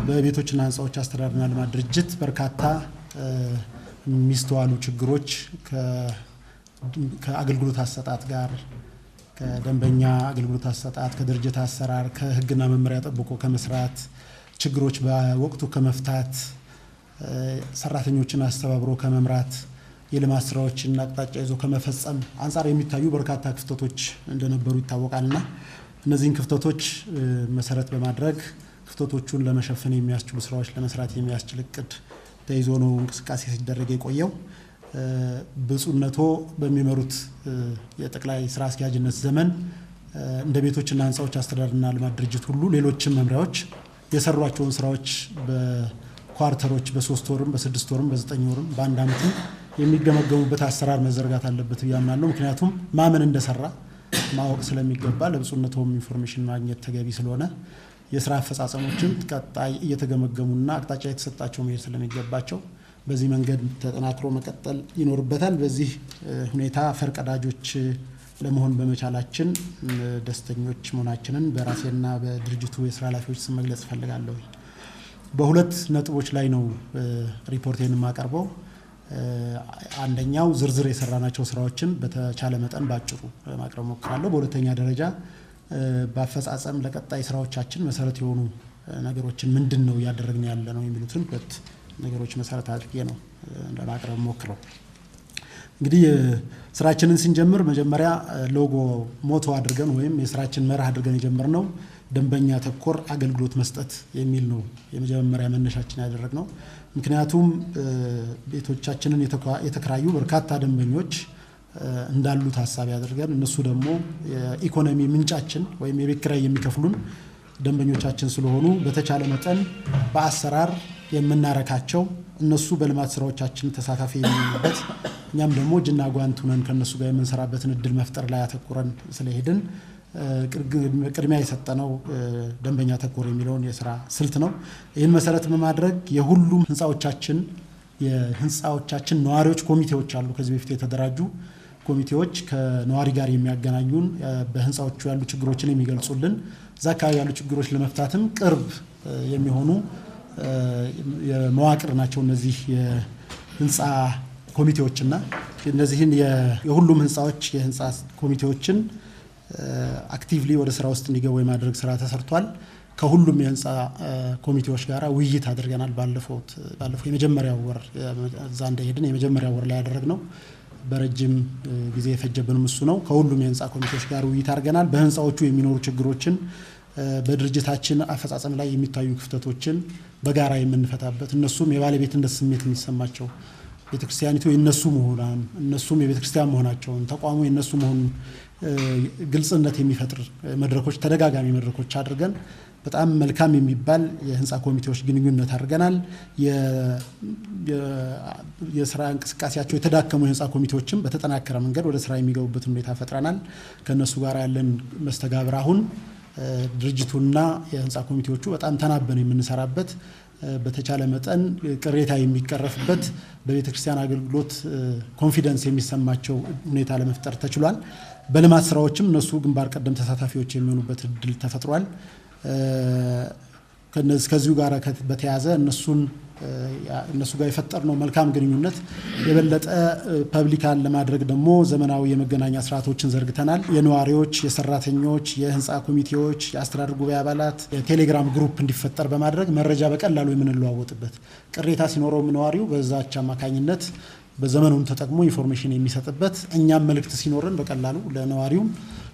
በቤቶችና ህንጻዎች አስተዳደርና ልማት ድርጅት በርካታ ሚስተዋሉ ችግሮች ከአገልግሎት አሰጣጥ ጋር ከደንበኛ አገልግሎት አሰጣጥ ከድርጅት አሰራር ከህግና መመሪያ ጠብቆ ከመስራት ችግሮች በወቅቱ ከመፍታት ሰራተኞችን አስተባብሮ ከመምራት የልማት ስራዎችን አቅጣጫ ይዞ ከመፈጸም አንፃር የሚታዩ በርካታ ክፍተቶች እንደነበሩ ይታወቃልና እነዚህን ክፍተቶች መሰረት በማድረግ ክፍተቶቹን ለመሸፈን የሚያስችሉ ስራዎች ለመስራት የሚያስችል እቅድ ተይዞ ነው እንቅስቃሴ ሲደረግ የቆየው። ብፁዕነቶ በሚመሩት የጠቅላይ ስራ አስኪያጅነት ዘመን እንደ ቤቶችና ህንጻዎች አስተዳደርና ልማት ድርጅት ሁሉ ሌሎችም መምሪያዎች የሰሯቸውን ስራዎች በኳርተሮች በ3 ወርም በ6 ወርም በ9 ወርም በአንድ አመትም የሚገመገሙበት አሰራር መዘርጋት አለበት ያምናሉ። ምክንያቱም ማመን እንደሰራ ማወቅ ስለሚገባ ለብፁዕነቶም ኢንፎርሜሽን ማግኘት ተገቢ ስለሆነ የስራ አፈጻጸሞችን ቀጣይ እየተገመገሙና አቅጣጫ የተሰጣቸው መሄድ ስለሚገባቸው በዚህ መንገድ ተጠናክሮ መቀጠል ይኖርበታል። በዚህ ሁኔታ ፈርቀዳጆች ለመሆን በመቻላችን ደስተኞች መሆናችንን በራሴና በድርጅቱ የስራ ኃላፊዎች ስም መግለጽ ፈልጋለሁ። በሁለት ነጥቦች ላይ ነው ሪፖርቴን ማቀርበው። አንደኛው ዝርዝር የሰራናቸው ስራዎችን በተቻለ መጠን ባጭሩ ማቅረብ ሞክራለሁ። በሁለተኛ ደረጃ በአፈጻጸም ለቀጣይ ስራዎቻችን መሰረት የሆኑ ነገሮችን ምንድነው ያደረግን ያለ ነው የሚሉትን ሁለት ነገሮች መሰረት አድርጌ ነው ለማቅረብ ሞክረው። እንግዲህ ስራችንን ስንጀምር መጀመሪያ ሎጎ ሞቶ አድርገን ወይም የስራችን መርህ አድርገን የጀመርነው ደንበኛ ተኮር አገልግሎት መስጠት የሚል ነው የመጀመሪያ መነሻችን ያደረግነው። ምክንያቱም ቤቶቻችንን የተከራዩ በርካታ ደንበኞች እንዳሉ ታሳቢ አድርገን እነሱ ደግሞ የኢኮኖሚ ምንጫችን ወይም የቤት ኪራይ የሚከፍሉን ደንበኞቻችን ስለሆኑ በተቻለ መጠን በአሰራር የምናረካቸው እነሱ በልማት ስራዎቻችን ተሳታፊ የሚሆኑበት እኛም ደግሞ እጅና ጓንት ሆነን ከነሱ ጋር የምንሰራበትን እድል መፍጠር ላይ አተኩረን ስለሄድን ቅድሚያ የሰጠነው ደንበኛ ተኮር የሚለውን የስራ ስልት ነው። ይህን መሰረት በማድረግ የሁሉም የህንጻዎቻችን ነዋሪዎች ኮሚቴዎች አሉ። ከዚህ በፊት የተደራጁ ኮሚቴዎች ከነዋሪ ጋር የሚያገናኙን በህንጻዎቹ ያሉ ችግሮችን የሚገልጹልን እዛ አካባቢ ያሉ ችግሮች ለመፍታትም ቅርብ የሚሆኑ የመዋቅር ናቸው። እነዚህ የህንጻ ኮሚቴዎችና እነዚህን የሁሉም ህንጻዎች የህንጻ ኮሚቴዎችን አክቲቭሊ ወደ ስራ ውስጥ እንዲገቡ የማድረግ ስራ ተሰርቷል። ከሁሉም የህንጻ ኮሚቴዎች ጋር ውይይት አድርገናል። ባለፈው የመጀመሪያው ወር እዛ እንደሄድን የመጀመሪያው ወር ላይ ያደረግነው በረጅም ጊዜ የፈጀብንም እሱ ነው። ከሁሉም የህንጻ ኮሚቴዎች ጋር ውይይት አድርገናል። በህንጻዎቹ የሚኖሩ ችግሮችን በድርጅታችን አፈጻጸም ላይ የሚታዩ ክፍተቶችን በጋራ የምንፈታበት እነሱም የባለቤትነት ስሜት የሚሰማቸው ቤተክርስቲያኒቱ የነሱ መሆኗን እነሱም የቤተክርስቲያን መሆናቸውን ተቋሙ የነሱ መሆኑን ግልጽነት የሚፈጥር መድረኮች ተደጋጋሚ መድረኮች አድርገን በጣም መልካም የሚባል የህንጻ ኮሚቴዎች ግንኙነት አድርገናል። የስራ እንቅስቃሴያቸው የተዳከሙ የህንጻ ኮሚቴዎችም በተጠናከረ መንገድ ወደ ስራ የሚገቡበት ሁኔታ ፈጥረናል። ከነሱ ጋር ያለን መስተጋብር አሁን ድርጅቱና የህንጻ ኮሚቴዎቹ በጣም ተናበን የምንሰራበት በተቻለ መጠን ቅሬታ የሚቀረፍበት በቤተክርስቲያን አገልግሎት ኮንፊደንስ የሚሰማቸው ሁኔታ ለመፍጠር ተችሏል። በልማት ስራዎችም እነሱ ግንባር ቀደም ተሳታፊዎች የሚሆኑበት እድል ተፈጥሯል። ከዚሁ ጋር በተያያዘ እነሱ ጋር የፈጠርነው መልካም ግንኙነት የበለጠ ፐብሊካን ለማድረግ ደግሞ ዘመናዊ የመገናኛ ስርዓቶችን ዘርግተናል። የነዋሪዎች፣ የሰራተኞች፣ የህንጻ ኮሚቴዎች፣ የአስተዳደር ጉባኤ አባላት የቴሌግራም ግሩፕ እንዲፈጠር በማድረግ መረጃ በቀላሉ የምንለዋወጥበት ቅሬታ ሲኖረው ነዋሪው በዛች አማካኝነት በዘመኑን ተጠቅሞ ኢንፎርሜሽን የሚሰጥበት እኛም መልእክት ሲኖርን በቀላሉ ለነዋሪው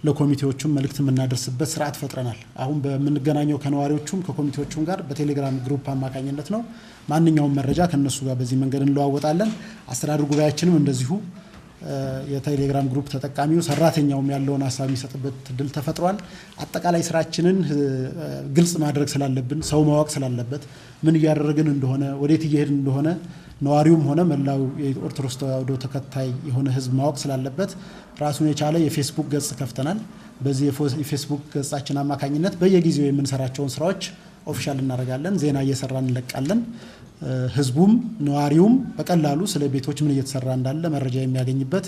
ለኮሚቴዎቹም መልእክት የምናደርስበት ስርዓት ፈጥረናል። አሁን በመንገናኘው ከነዋሪዎቹም ከኮሚቴዎቹም ጋር በቴሌግራም ግሩፕ አማካኝነት ነው። ማንኛውም መረጃ ከነሱ ጋር በዚህ መንገድ እንለዋወጣለን። አስተዳደር ጉባኤያችንም እንደዚሁ የቴሌግራም ግሩፕ ተጠቃሚው ሰራተኛውም ያለውን ሐሳብ የሚሰጥበት እድል ተፈጥሯል። አጠቃላይ ስራችንን ግልጽ ማድረግ ስላለብን ሰው ማወቅ ስላለበት ምን እያደረግን እንደሆነ ወዴት እየሄድን እንደሆነ ነዋሪውም ሆነ መላው የኦርቶዶክስ ተዋሕዶ ተከታይ የሆነ ህዝብ ማወቅ ስላለበት ራሱን የቻለ የፌስቡክ ገጽ ከፍተናል። በዚህ የፌስቡክ ገጻችን አማካኝነት በየጊዜው የምንሰራቸውን ስራዎች ኦፊሻል እናደርጋለን። ዜና እየሰራን እንለቃለን። ህዝቡም ነዋሪውም በቀላሉ ስለ ቤቶች ምን እየተሰራ እንዳለ መረጃ የሚያገኝበት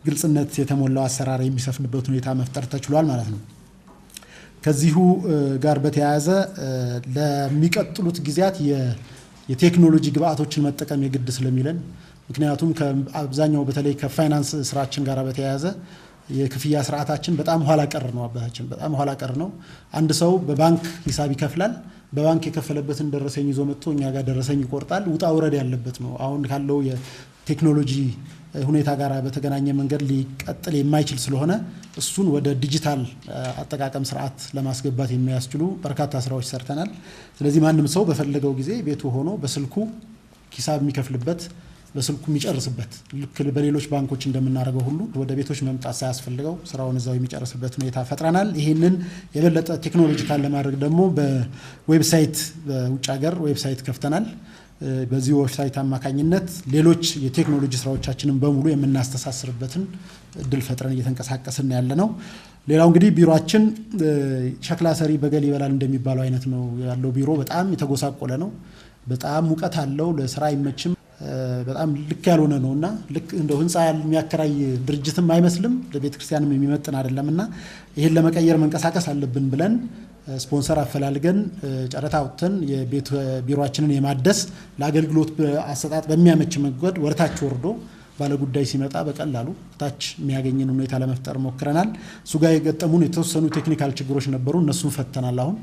ግልጽነት የተሞላው አሰራር የሚሰፍንበት ሁኔታ መፍጠር ተችሏል ማለት ነው። ከዚሁ ጋር በተያያዘ ለሚቀጥሉት ጊዜያት የቴክኖሎጂ ግብአቶችን መጠቀም የግድ ስለሚለን ምክንያቱም ከአብዛኛው በተለይ ከፋይናንስ ስራችን ጋር በተያያዘ የክፍያ ስርዓታችን በጣም ኋላ ቀር ነው አባታችን በጣም ኋላ ቀር ነው አንድ ሰው በባንክ ሂሳብ ይከፍላል በባንክ የከፈለበትን ደረሰኝ ይዞ መጥቶ እኛ ጋር ደረሰኝ ይቆርጣል ውጣ ውረድ ያለበት ነው አሁን ካለው የቴክኖሎጂ ሁኔታ ጋር በተገናኘ መንገድ ሊቀጥል የማይችል ስለሆነ እሱን ወደ ዲጂታል አጠቃቀም ስርዓት ለማስገባት የሚያስችሉ በርካታ ስራዎች ሰርተናል ስለዚህ ማንም ሰው በፈለገው ጊዜ ቤቱ ሆኖ በስልኩ ሂሳብ የሚከፍልበት በስልኩ የሚጨርስበት ልክ በሌሎች ባንኮች እንደምናደርገው ሁሉ ወደ ቤቶች መምጣት ሳያስፈልገው ስራውን እዛው የሚጨርስበት ሁኔታ ፈጥረናል ይሄንን የበለጠ ቴክኖሎጂካል ለማድረግ ደግሞ በዌብሳይት በውጭ ሀገር ዌብሳይት ከፍተናል በዚህ ዌብሳይት አማካኝነት ሌሎች የቴክኖሎጂ ስራዎቻችንን በሙሉ የምናስተሳስርበትን እድል ፈጥረን እየተንቀሳቀስን ያለነው ሌላው እንግዲህ ቢሮአችን ሸክላ ሰሪ በገል ይበላል እንደሚባለው አይነት ነው ያለው ቢሮ በጣም የተጎሳቆለ ነው በጣም ሙቀት አለው ለስራ አይመችም በጣም ልክ ያልሆነ ነውና ልክ እንደው ህንጻ የሚያከራይ ድርጅትም አይመስልም ለቤተ ክርስቲያንም የሚመጥን አይደለምና ይሄን ለመቀየር መንቀሳቀስ አለብን ብለን ስፖንሰር አፈላልገን ጨረታ አውጥተን የቤት ቢሮአችንን የማደስ ለአገልግሎት አሰጣጥ በሚያመች መንገድ ወርታች ወርዶ ባለ ጉዳይ ሲመጣ በቀላሉ ታች የሚያገኝን ሁኔታ ለመፍጠር ሞክረናል እሱ ጋር የገጠሙን የተወሰኑ ቴክኒካል ችግሮች ነበሩ እነሱን ፈተናል አሁን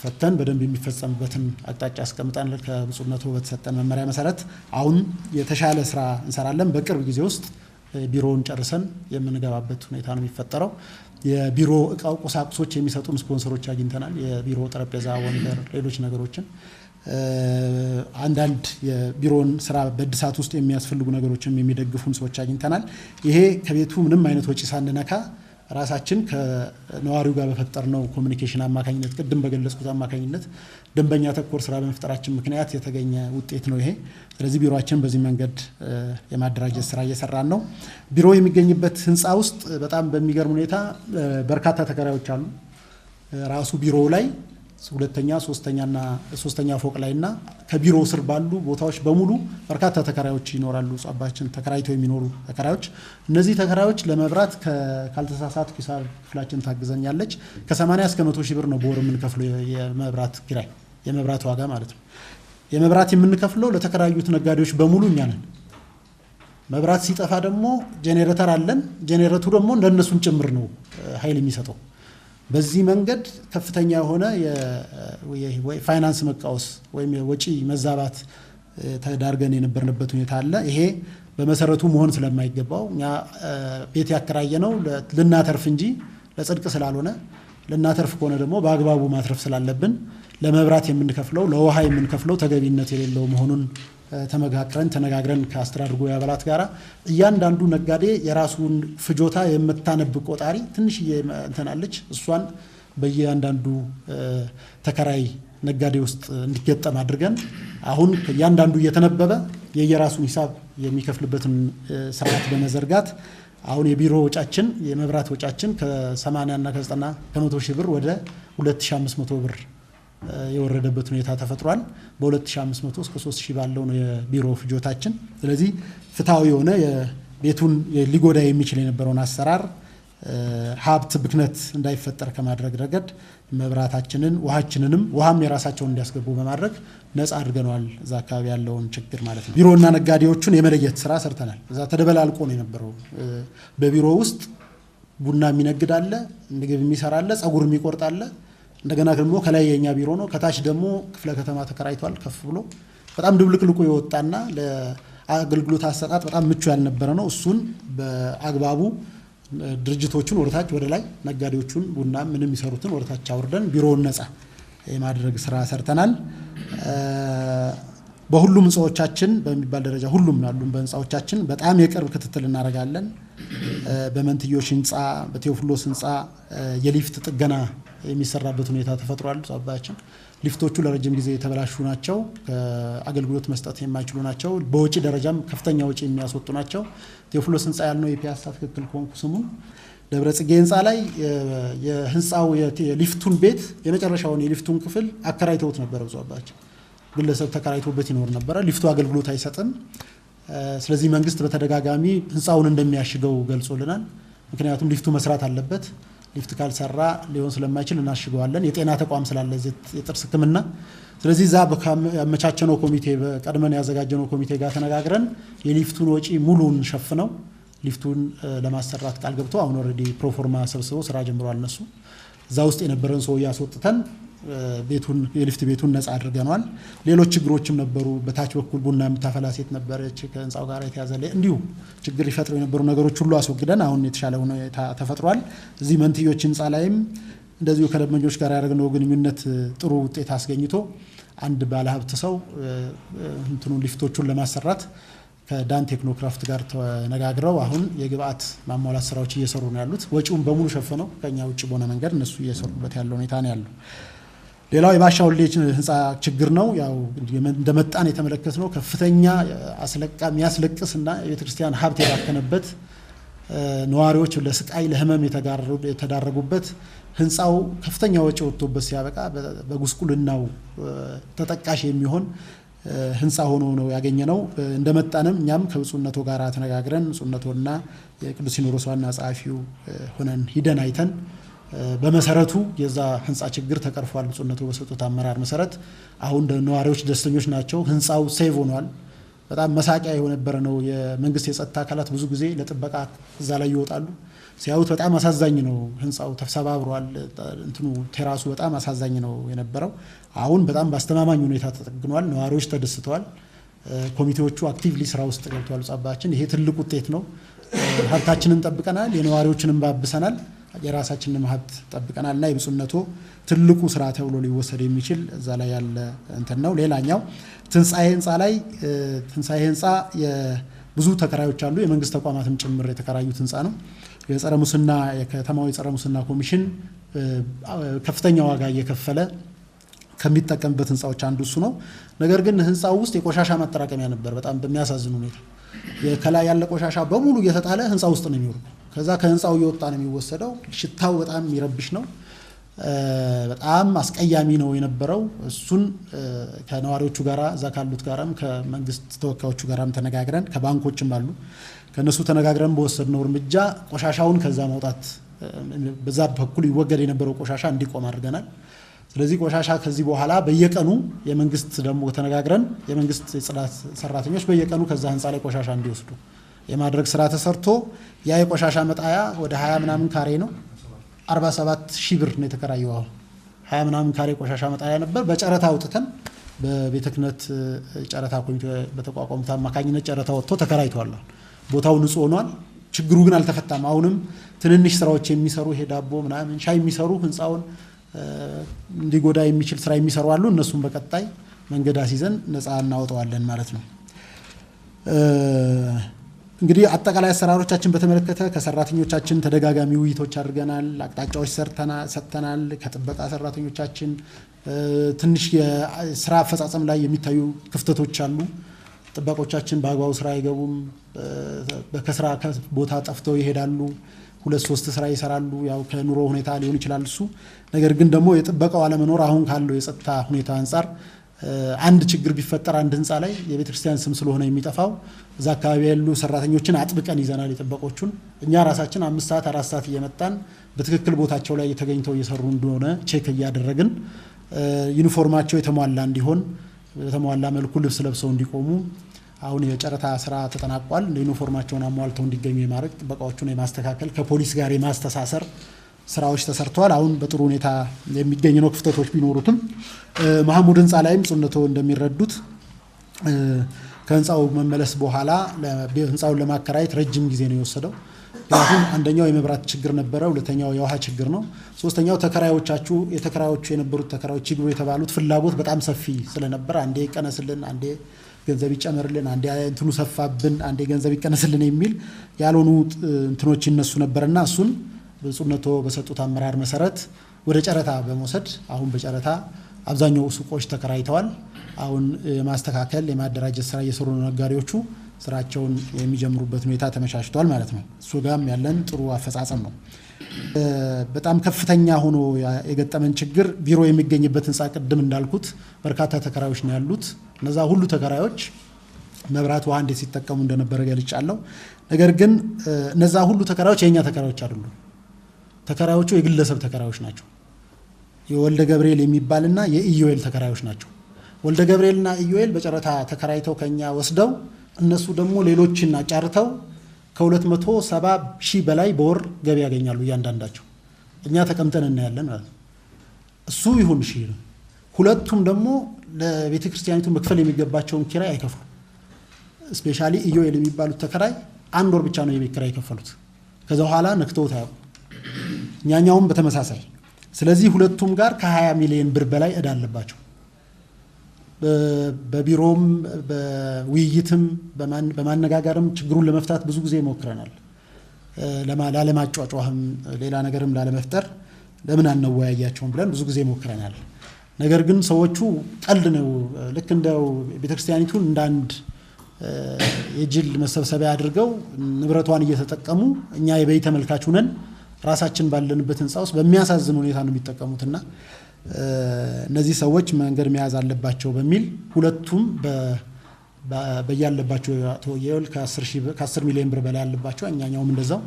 ፈተን በደንብ የሚፈጸምበትን አቅጣጫ አስቀምጠን ከብፁዕነቱ በተሰጠን መመሪያ መሰረት አሁን የተሻለ ስራ እንሰራለን በቅርብ ጊዜ ውስጥ ቢሮውን ጨርሰን የምንገባበት ሁኔታ ነው የሚፈጠረው የቢሮ እቃው ቁሳቁሶች የሚሰጡን ስፖንሰሮች አግኝተናል የቢሮ ጠረጴዛ ወንበር ሌሎች ነገሮችን አንዳንድ የቢሮን ስራ በእድሳት ውስጥ የሚያስፈልጉ ነገሮችን የሚደግፉን ሰዎች አግኝተናል ይሄ ከቤቱ ምንም አይነት ወጪ ሳንነካ ራሳችን ከነዋሪው ጋር በፈጠርነው ኮሙኒኬሽን አማካኝነት ቅድም በገለጽኩት አማካኝነት ደንበኛ ተኮር ስራ በመፍጠራችን ምክንያት የተገኘ ውጤት ነው ይሄ ስለዚህ ቢሮአችን በዚህ መንገድ የማደራጀት ስራ እየሰራን ነው ቢሮ የሚገኝበት ህንጻ ውስጥ በጣም በሚገርም ሁኔታ በርካታ ተከራዮች አሉ ራሱ ቢሮው ላይ ሁለተኛ ሶስተኛ ፎቅ ላይና ከቢሮ ስር ባሉ ቦታዎች በሙሉ በርካታ ተከራዮች ይኖራሉ ጻባችን ተከራይተው የሚኖሩ ተከራዮች እነዚህ ተከራዮች ለመብራት ካልተሳሳቱ ሂሳብ ክፍላችን ታግዘኛለች ከ80 እስከ 100 ሺህ ብር ነው በወር የምንከፍለው የመብራት ኪራይ የመብራት ዋጋ ማለት ነው የመብራት የምንከፍለው ለተከራዩት ነጋዴዎች በሙሉ እኛ ነን መብራት ሲጠፋ ደግሞ ጄኔሬተር አለን ጄኔሬተሩ ደግሞ እንደነሱን ጭምር ነው ኃይል የሚሰጠው በዚህ መንገድ ከፍተኛ የሆነ የፋይናንስ መቃወስ ወይም የወጪ መዛባት ተዳርገን የነበርንበት ሁኔታ አለ ይሄ በመሰረቱ መሆን ስለማይገባው እኛ ቤት ያከራየነው ልናተርፍ እንጂ ለጽድቅ ስላልሆነ ልናተርፍ ከሆነ ደግሞ በአግባቡ ማትረፍ ስላለብን ለመብራት የምንከፍለው ለውሃ የምንከፍለው ተገቢነት የሌለው መሆኑን ተነጋግረን ከአስተዳድርጎ ያበላት ጋራ እያንዳንዱ ነጋዴ የራሱን ፍጆታ የምታነብ ቆጣሪ ትንሽ እንተናለች እሷን በእያንዳንዱ ተከራይ ነጋዴ ውስጥ እንዲገጠም አድርገን አሁን እያንዳንዱ እየተነበበ የየራሱን ሂሳብ የሚከፍልበትን ስርዓት በመዘርጋት አሁን የቢሮ ወጫችን የመብራት ወጫችን ከ80 እና ከ90 ከ100 ሺህ ብር ወደ 2500 ብር የወረደበት ሁኔታ ተፈጥሯል በ2500 እስከ 3000 ባለው ነው የቢሮ ፍጆታችን ስለዚህ ፍታው የሆነ የቤቱን ሊጎዳ የሚችል የነበረውን አሰራር ሀብት ብክነት እንዳይፈጠር ከማድረግ ረገድ መብራታችንን ውሃችንንም ውሃም የራሳቸውን እንዲያስገቡ በማድረግ ነፃ አድርገናል እዛ አካባቢ ያለውን ችግር ማለት ነው ቢሮና ነጋዴዎቹን የመለየት ስራ ሰርተናል እዛ ተደበላልቆ ነው የነበረው በቢሮ ውስጥ ቡና የሚነግድ አለ ምግብ የሚሰራ አለ ጸጉር የሚቆርጥ አለ እንደገና ደግሞ ከላይ የኛ ቢሮ ነው ከታች ደግሞ ክፍለ ከተማ ተከራይቷል ከፍ ብሎ በጣም ድብልቅልቁ የወጣና ለአገልግሎት አሰጣጥ በጣም ምቹ ያልነበረ ነው እሱን በአግባቡ ድርጅቶቹን ወርታች ወደ ላይ ነጋዴዎቹን ቡና ምንም ይሰሩትን ወርታች አውርደን ቢሮውን ነፃ የማድረግ ስራ ሰርተናል በሁሉም ህንጻዎቻችን በሚባል ደረጃ ሁሉም ያሉን በህንጻዎቻችን በጣም የቅርብ ክትትል እናደርጋለን በመንትዮሽ ህንጻ በቴዎፍሎስ ህንጻ የሊፍት ጥገና የሚሰራበት ሁኔታ ተፈጥሯል ጻባችን ሊፍቶቹ ለረጅም ጊዜ የተበላሹ ናቸው አገልግሎት መስጠት የማይችሉ ናቸው በወጪ ደረጃም ከፍተኛ ወጪ የሚያስወጡ ናቸው ቴዎፍሎስ ህንጻ ያልነው የፒያሳ ትክክል ኮንኩ ስሙ ደብረ ጽጌ ህንጻ ላይ የህንጻው የሊፍቱን ቤት የመጨረሻውን የሊፍቱን ክፍል አከራይተውት ነበር ጻባችን ግለሰብ ተከራይቶበት ይኖር ነበር ሊፍቱ አገልግሎት አይሰጥም ስለዚህ መንግስት በተደጋጋሚ ህንጻውን እንደሚያሽገው ገልጾልናል ምክንያቱም ሊፍቱ መስራት አለበት ሊፍት ካልሰራ ሊሆን ስለማይችል እናሽገዋለን። የጤና ተቋም ስላለ የጥርስ ህክምና ስለዚህ ዛ በመቻቸነው ኮሚቴ በቀድመን ያዘጋጀነው ኮሚቴ ጋር ተነጋግረን የሊፍቱን ወጪ ሙሉን ሸፍነው ሊፍቱን ለማሰራት ቃል ገብተው አሁን ኦሬዲ ፕሮፎርማ ሰብስበው ስራ ጀምሯል። እነሱ እዛ ውስጥ የነበረን ሰው ያስወጥተን ቤቱን የሊፍት ቤቱን ነፃ አድርገናል። ሌሎች ችግሮችም ነበሩ። በታች በኩል ቡና የምታፈላ ሴት ነበረች ከህንጻው ጋር የተያዘ እንዲሁ ችግር ይፈጥሩ የነበሩ ነገሮች ሁሉ አስወግደን አሁን የተሻለ ሁኔታ ተፈጥሯል። እዚህ መንትዮች ህንጻ ላይም እንደዚሁ ከደንበኞች ጋር ያደረግነው ግንኙነት ጥሩ ውጤት አስገኝቶ አንድ ባለሀብት ሰው እንትኑን ሊፍቶቹን ለማሰራት ከዳን ቴክኖክራፍት ጋር ተነጋግረው አሁን የግብአት ማሟላት ስራዎች እየሰሩ ነው ያሉት። ወጪውን በሙሉ ሸፈነው ከኛ ውጭ በሆነ መንገድ እነሱ እየሰሩበት ያለው ሁኔታ ነው ያለው። ሌላው የባሻ ወልዴ ህንጻ ችግር ነው። ያው እንደመጣን የተመለከትነው ከፍተኛ የሚያስለቅስና የቤተክርስቲያን ሀብት የባከነበት ነዋሪዎች ለስቃይ ለህመም የተዳረጉበት ህንጻው ከፍተኛ ወጪ ወጥቶበት ሲያበቃ በጉስቁልናው ተጠቃሽ የሚሆን ህንጻ ሆኖ ነው ያገኘነው። እንደመጣንም እኛም ከብፁዕነቱ ጋር ተነጋግረን ብፁዕነቱና የቅዱስ ሲኖዶስ ዋና ጸሐፊው ሆነን ሂደን አይተን በመሰረቱ የዛ ህንጻ ችግር ተቀርፏል። ብፁዕነቱ በሰጡት አመራር መሰረት አሁን ነዋሪዎች ደስተኞች ናቸው። ህንጻው ሴቭ ሆኗል። በጣም መሳቂያ የሆነበረ ነው። የመንግስት የጸጥታ አካላት ብዙ ጊዜ ለጥበቃ እዛ ላይ ይወጣሉ። ሲያዩት በጣም አሳዛኝ ነው። ህንጻው ተሰባብሯል። እንትኑ ቴራሱ በጣም አሳዛኝ ነው የነበረው። አሁን በጣም በአስተማማኝ ሁኔታ ተጠግኗል። ነዋሪዎች ተደስተዋል። ኮሚቴዎቹ አክቲቭሊ ስራ ውስጥ ገብተዋል። ጻባችን ይሄ ትልቅ ውጤት ነው። ሀብታችንን ጠብቀናል። የነዋሪዎችንም ባብሰናል። የራሳችንን ሀብት ጠብቀናልና የብፁዕነቱ ትልቁ ስራ ተብሎ ሊወሰድ የሚችል እዛ ላይ ያለ እንትን ነው። ሌላኛው ትንሳኤ ህንጻ ላይ ትንሳኤ ህንጻ ብዙ ተከራዮች አሉ። የመንግስት ተቋማትም ጭምር የተከራዩት ህንጻ ነው። የጸረ ሙስና የከተማው የጸረ ሙስና ኮሚሽን ከፍተኛ ዋጋ እየከፈለ ከሚጠቀምበት ህንጻዎች አንዱ እሱ ነው። ነገር ግን ህንጻው ውስጥ የቆሻሻ ማጠራቀሚያ ነበር። በጣም በሚያሳዝን ሁኔታ የከላይ ያለ ቆሻሻ በሙሉ እየተጣለ ህንጻ ውስጥ ነው የሚወርደው። ከዛ ከህንጻው እየወጣ ነው የሚወሰደው። ሽታው በጣም የሚረብሽ ነው። በጣም አስቀያሚ ነው የነበረው። እሱን ከነዋሪዎቹ ጋራ እዛ ካሉት ጋራም ከመንግስት ተወካዮቹ ጋራም ተነጋግረን ከባንኮችም አሉ ከነሱ ተነጋግረን በወሰድነው እርምጃ ቆሻሻውን ከዛ ማውጣት በዛ በኩል ይወገድ የነበረው ቆሻሻ እንዲቆም አድርገናል። ስለዚህ ቆሻሻ ከዚህ በኋላ በየቀኑ የመንግስት ደግሞ ተነጋግረን የመንግስት የጽዳት ሰራተኞች በየቀኑ ከዛ ህንጻ ላይ ቆሻሻ እንዲወስዱ የማድረግ ስራ ተሰርቶ ያ የቆሻሻ መጣያ ወደ 20 ምናምን ካሬ ነው 47,000 ብር ነው የተከራየው። 20 ምናምን ካሬ ቆሻሻ መጣያ ነበር። በጨረታ አውጥተን በቤተ ክህነት ጨረታ ኮሚቴ በተቋቋሙት አማካኝነት ጨረታ ወጥቶ ተከራይቷል። ቦታው ንጹህ ሆኗል። ችግሩ ግን አልተፈታም። አሁንም ትንንሽ ስራዎች የሚሰሩ ይሄ ዳቦ ምናምን ሻይ የሚሰሩ ህንጻውን እንዲጎዳ የሚችል ስራ የሚሰሩ አሉ። እነሱም በቀጣይ መንገድ አስይዘን ነፃ እናወጣዋለን ማለት ነው። እንግዲህ አጠቃላይ አሰራሮቻችን በተመለከተ ከሰራተኞቻችን ተደጋጋሚ ውይይቶች አድርገናል። አቅጣጫዎች ሰጥተናል። ከጥበቃ ሰራተኞቻችን ትንሽ የስራ አፈጻጸም ላይ የሚታዩ ክፍተቶች አሉ። ጥበቆቻችን በአግባቡ ስራ አይገቡም። ከስራ ቦታ ጠፍተው ይሄዳሉ። 2-3 ስራ ይሰራሉ። ያው ከኑሮ ሁኔታ ሊሆን ይችላል እሱ። ነገር ግን ደግሞ የጥበቃው አለመኖር አሁን ካለው የጸጥታ ሁኔታ አንጻር አንድ ችግር ቢፈጠር አንድ ህንጻ ላይ የቤተክርስቲያን ስም ስለሆነ የሚጠፋው እዛ አካባቢ ያሉ ሰራተኞችን አጥብቀን ይዘናል። የጥበቆቹን እኛ ራሳችን 5 ሰዓት 4 ሰዓት እየመጣን በትክክል ቦታቸው ላይ ተገኝተው እየሰሩ እንደሆነ ቼክ እያደረግን ዩኒፎርማቸው የተሟላ እንዲሆን በተሟላ መልኩ ልብስ ለብሰው እንዲቆሙ አሁን የጨረታ ስራ ተጠናቋል። ዩኒፎርማቸውን አሟልተው እንዲገኙ የማድረግ ጥበቃዎቹን የማስተካከል ከፖሊስ ጋር የማስተሳሰር ስራዎች ተሰርተዋል። አሁን በጥሩ ሁኔታ የሚገኝ ነው። ክፍተቶች ቢኖሩትም መሐሙድ ህንጻ ላይም ጽነቶ እንደሚረዱት ከህንጻው መመለስ በኋላ ህንጻውን ለማከራየት ረጅም ጊዜ ነው የወሰደው። ምክንያቱም አንደኛው የመብራት ችግር ነበረ፣ ሁለተኛው የውሃ ችግር ነው፣ ሶስተኛው የተከራዮቹ የነበሩት ተከራዮች ይግቡ የተባሉት ፍላጎት በጣም ሰፊ ስለነበር አንዴ ይቀነስልን፣ አንዴ ገንዘብ ይጨመርልን፣ አንዴ እንትኑ ሰፋብን፣ አንዴ ገንዘብ ይቀነስልን የሚል ያልሆኑ እንትኖች ይነሱ ነበርና እሱን ብፁዕነቶ በሰጡት አመራር መሰረት ወደ ጨረታ በመውሰድ አሁን በጨረታ አብዛኛው ሱቆች ተከራይተዋል። አሁን የማስተካከል የማደራጀት ስራ እየሰሩ ነው ነጋዴዎቹ። ስራቸውን የሚጀምሩበት ሁኔታ ተመቻችቷል ማለት ነው። እሱ ጋርም ያለን ጥሩ አፈጻጸም ነው። በጣም ከፍተኛ ሆኖ የገጠመን ችግር ቢሮ የሚገኝበት ህንጻ ቅድም እንዳልኩት በርካታ ተከራዮች ነው ያሉት። እነዛ ሁሉ ተከራዮች መብራት ውሃ እንዴት ሲጠቀሙ እንደነበረ ገልጫለሁ። ነገር ግን እነዛ ሁሉ ተከራዮች የኛ ተከራዮች አይደሉም። ተከራዮቹ የግለሰብ ተከራዮች ናቸው። የወልደ ገብርኤል የሚባልና የኢዮኤል ተከራዮች ናቸው። ወልደ ገብርኤልና ኢዮኤል በጨረታ ተከራይተው ከኛ ወስደው እነሱ ደግሞ ሌሎችን አጫርተው ከ270 ሺህ በላይ በወር ገቢ ያገኛሉ እያንዳንዳቸው። እኛ ተቀምጠን እናያለን ማለት ነው። እሱ ይሁን ሺህ ነው። ሁለቱም ደግሞ ለቤተ ክርስቲያኒቱ መክፈል የሚገባቸውን ኪራይ አይከፍሉ። ስፔሻሊ ኢዮኤል የሚባሉት ተከራይ 1 ወር ብቻ ነው የቤት ኪራይ የከፈሉት። ከዛ በኋላ ነክተውት አያውቁም። እኛኛውም በተመሳሳይ። ስለዚህ ሁለቱም ጋር ከ20 ሚሊዮን ብር በላይ ዕዳ አለባቸው። በቢሮም በውይይትም በማነጋገርም ችግሩን ለመፍታት ብዙ ጊዜ ሞክረናል። ላለማጫጫህም ሌላ ነገርም ላለመፍጠር ለምን አንወያያቸውም ብለን ብዙ ጊዜ ሞክረናል። ነገር ግን ሰዎቹ ቀልድ ነው ልክ እንደው ቤተክርስቲያኒቱን እንዳንድ የጅል መሰብሰቢያ አድርገው ንብረቷን እየተጠቀሙ እኛ የበይ ተመልካች ሆነን ራሳችን ባለንበት ህንጻ ውስጥ በሚያሳዝን ሁኔታ ነው የሚጠቀሙትና እነዚህ ሰዎች መንገድ መያዝ አለባቸው በሚል ሁለቱም በያለባቸው ተወየል ከ10 ሚሊዮን ብር በላይ ያለባቸው እኛኛውም እንደዛው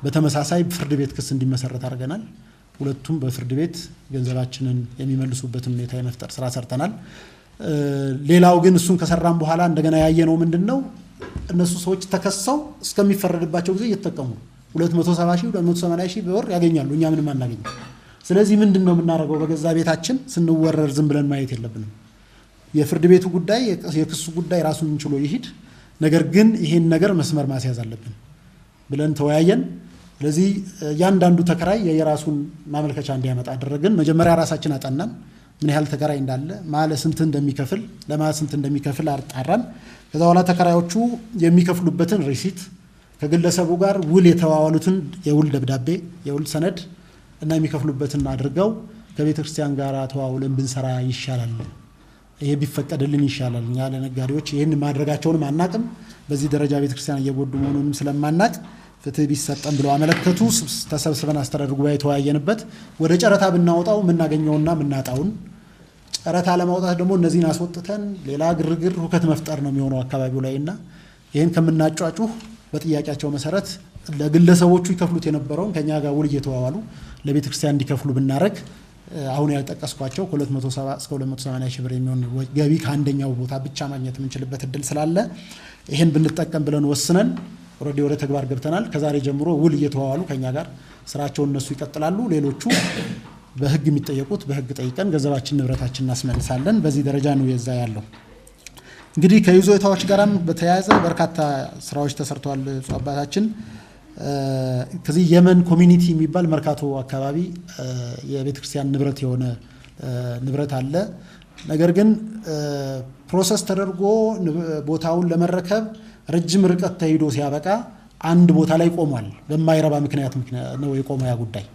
በተመሳሳይ ፍርድ ቤት ክስ እንዲመሰረት አድርገናል። ሁለቱም በፍርድ ቤት ገንዘባችንን የሚመልሱበትን ሁኔታ የመፍጠር ስራ ሰርተናል። ሌላው ግን እሱን ከሰራም በኋላ እንደገና ያየነው ምንድነው እነሱ ሰዎች ተከሰው እስከሚፈረድባቸው ጊዜ እየተጠቀሙ 270 ሺህ 280 ሺህ በወር ያገኛሉ። እኛ ምንም አናገኝም። ስለዚህ ምንድነው የምናደርገው? በገዛ ቤታችን ስንወረር ዝም ብለን ማየት የለብንም። የፍርድ ቤቱ ጉዳይ የክሱ ጉዳይ ራሱን ችሎ ይሂድ። ነገር ግን ይሄን ነገር መስመር ማስያዝ አለብን ብለን ተወያየን። ስለዚህ ያንዳንዱ ተከራይ የራሱን ማመልከቻ እንዲያመጣ አደረግን። መጀመሪያ ራሳችን አጠናን ምን ያህል ተከራይ እንዳለ ማለት ስንት እንደሚከፍል ለማለት ስንት እንደሚከፍል አጣራን። ከዛ በኋላ ተከራዮቹ የሚከፍሉበትን ሪሲት ከግለሰቡ ጋር ውል የተዋዋሉትን የውል ደብዳቤ የውል ሰነድ እና የሚከፍሉበትን አድርገው ከቤተ ክርስቲያን ጋር ተዋውለን ብንሰራ ይሻላል፣ ይሄ ቢፈቀድልን ይሻላል። እኛ ለነጋዴዎች ይሄን ማድረጋቸውንም አናቅም። በዚህ ደረጃ ቤተ ክርስቲያን እየጎዱ መሆኑንም ስለማናቅ ፍትህ ቢሰጠን ብለው አመለከቱ። ተሰብስበን አስተዳደር ጉባኤ ተወያየንበት። ወደ ጨረታ ብናወጣው የምናገኘውና የምናጣውን ጨረታ ለማውጣት ደግሞ እነዚህን አስወጥተን ሌላ ግርግር ሁከት መፍጠር ነው የሚሆነው አካባቢው ላይና ይሄን ከምናጫጩህ በጥያቄያቸው መሰረት ለግለሰቦቹ ይከፍሉት የነበረውን ከኛ ጋር ውል እየተዋዋሉ ለቤተ ክርስቲያን እንዲከፍሉ ብናረግ አሁን ያልጠቀስኳቸው ከ270 እስከ 280 ሺህ ብር የሚሆን ገቢ ከአንደኛው ቦታ ብቻ ማግኘት የምንችልበት እድል ስላለ ይሄን ብንጠቀም ብለን ወስነን ወደ ተግባር ገብተናል። ከዛሬ ጀምሮ ውል እየተዋዋሉ ከኛ ጋር ስራቸውን እነሱ ይቀጥላሉ። ሌሎቹ በህግ የሚጠየቁት በህግ ጠይቀን ገንዘባችን ንብረታችን እናስመልሳለን። በዚህ ደረጃ ነው የዛ ያለው። እንግዲህ ከይዞታዎች ጋርም በተያያዘ በርካታ ስራዎች ተሰርተዋል። አባታችን ከዚህ የመን ኮሚኒቲ የሚባል መርካቶ አካባቢ የቤተክርስቲያን ንብረት የሆነ ንብረት አለ። ነገር ግን ፕሮሰስ ተደርጎ ቦታውን ለመረከብ ረጅም ርቀት ተሄዶ ሲያበቃ አንድ ቦታ ላይ ቆሟል። በማይረባ ምክንያት ነው የቆመው ያ ጉዳይ።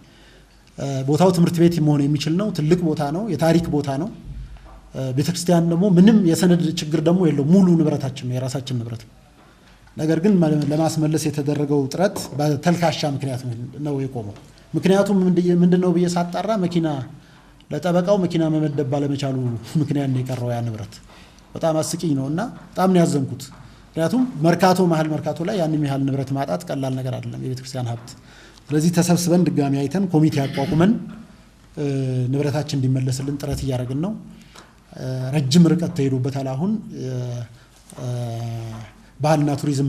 ቦታው ትምህርት ቤት መሆን የሚችል ነው። ትልቅ ቦታ ነው። የታሪክ ቦታ ነው። ቤተክርስቲያን ደግሞ ምንም የሰነድ ችግር ደግሞ የለው። ሙሉ ንብረታችን ነው፣ የራሳችን ንብረት ነው። ነገር ግን ለማስመለስ የተደረገው ጥረት በተልካሻ ምክንያት ነው የቆመው። ምክንያቱም ምንድነው ብዬ ሳጣራ መኪና ለጠበቃው መኪና መመደብ ባለመቻሉ ምክንያት ነው የቀረው ያ ንብረት። በጣም አስቂኝ ነውና በጣም ነው ያዘንኩት። ምክንያቱም መርካቶ ላይ ያንን ያህል ንብረት ማጣት ቀላል ነገር አይደለም፣ የቤተክርስቲያን ሀብት። ስለዚህ ተሰብስበን ድጋሚ አይተን ኮሚቴ አቋቁመን ንብረታችን እንዲመለስልን ጥረት እያደረግን ነው። ረጅም ርቀት ተሄዶበታል። አሁን ባህልና ቱሪዝም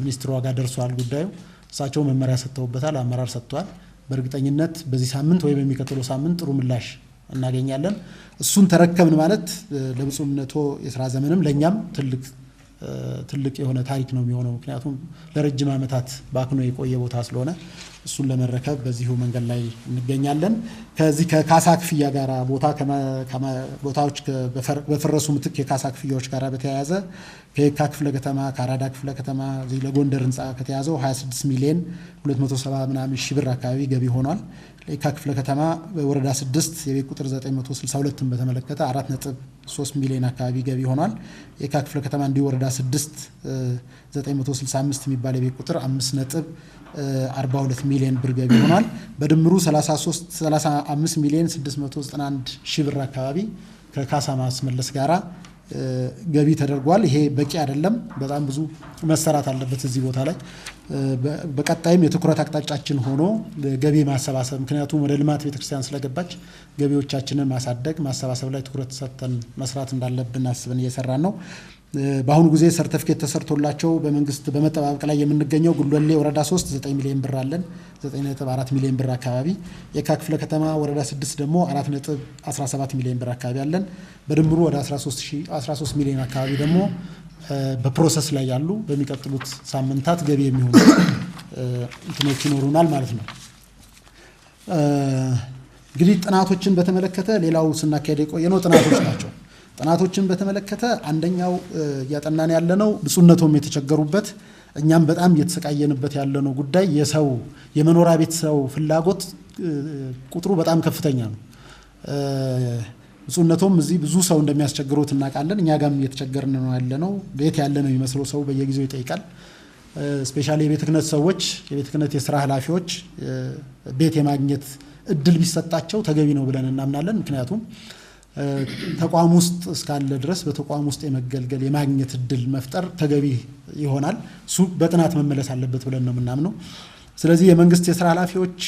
ሚኒስትሩ ጋር ደርሷል ጉዳዩ። እሳቸው መመሪያ ሰጥተውበታል፣ አመራር ሰጥቷል። በእርግጠኝነት በዚህ ሳምንት ወይ በሚቀጥለው ሳምንት ጥሩ ምላሽ እናገኛለን። እሱን ተረከብን ማለት ለብፁዕነቶ የሥራ ዘመንም ለኛም ትልቅ የሆነ ታሪክ ነው የሚሆነው። ምክንያቱም ለረጅም ዓመታት ባክኖ የቆየ ቦታ ስለሆነ እሱን ለመረከብ በዚሁ መንገድ ላይ እንገኛለን። ከዚህ ከካሳ ክፍያ ጋር ቦታዎች በፈረሱ ምትክ የካሳ ክፍያዎች ጋር በተያያዘ ከየካ ክፍለ ከተማ ከአራዳ ክፍለ ከተማ እዚህ ለጎንደር ህንፃ ከተያዘው 26 ሚሊዮን 270 ምናምን ሺህ ብር አካባቢ ገቢ ሆኗል። ለየካ ክፍለ ከተማ ወረዳ 6 የቤት ቁጥር 962ን በተመለከተ 4.3 ሚሊዮን አካባቢ ገቢ ሆኗል። የየካ ክፍለ ከተማ እንዲሁ ወረዳ 6 965 የሚባል የቤት ቁጥር 5.42 ሚሊዮን ብር ገቢ ሆኗል። በድምሩ 35 ሚሊዮን 691 ሺህ ብር አካባቢ ከካሳ ማስመለስ ጋራ ገቢ ተደርጓል። ይሄ በቂ አይደለም። በጣም ብዙ መሰራት አለበት እዚህ ቦታ ላይ። በቀጣይም የትኩረት አቅጣጫችን ሆኖ ገቢ ማሰባሰብ፣ ምክንያቱም ወደ ልማት ቤተክርስቲያን ስለገባች ገቢዎቻችንን ማሳደግ ማሰባሰብ ላይ ትኩረት ሰጥተን መስራት እንዳለብን አስበን እየሰራን ነው። በአሁኑ ጊዜ ሰርቲፊኬት ተሰርቶላቸው በመንግስት በመጠባበቅ ላይ የምንገኘው ጉለሌ ወረዳ 3 9 ሚሊዮን ብር አለን። 9.4 ሚሊዮን ብር አካባቢ። የካ ክፍለ ከተማ ወረዳ 6 ደግሞ 4.17 ሚሊዮን ብር አካባቢ አለን። በድምሩ ወደ 13 ሚሊዮን አካባቢ ደግሞ በፕሮሰስ ላይ ያሉ በሚቀጥሉት ሳምንታት ገቢ የሚሆኑ እንትኖች ይኖሩናል ማለት ነው። እንግዲህ ጥናቶችን በተመለከተ ሌላው ስናካሄድ የቆየነው ጥናቶች ናቸው። ጥናቶችን በተመለከተ አንደኛው ያጠናን ያለነው ብፁዕነቶም የተቸገሩበት እኛም በጣም እየተሰቃየንበት ያለነው ጉዳይ የሰው የመኖሪያ ቤት ሰው ፍላጎት ቁጥሩ በጣም ከፍተኛ ነው። ብፁዕነቶም እዚህ ብዙ ሰው እንደሚያስቸግሩት እናውቃለን። እኛ ጋርም እየተቸገርን ነው ያለነው። ቤት ያለ ነው የሚመስለው ሰው በየጊዜው ይጠይቃል። ስፔሻሊ የቤተ ክህነት ሰዎች የቤተ ክህነት የስራ ኃላፊዎች ቤት የማግኘት እድል ቢሰጣቸው ተገቢ ነው ብለን እናምናለን። ምክንያቱም ተቋም ውስጥ እስካለ ድረስ በተቋም ውስጥ የመገልገል የማግኘት እድል መፍጠር ተገቢ ይሆናል። እሱ በጥናት መመለስ አለበት ብለን ነው የምናምነው። ስለዚህ የመንግስት የስራ ኃላፊዎች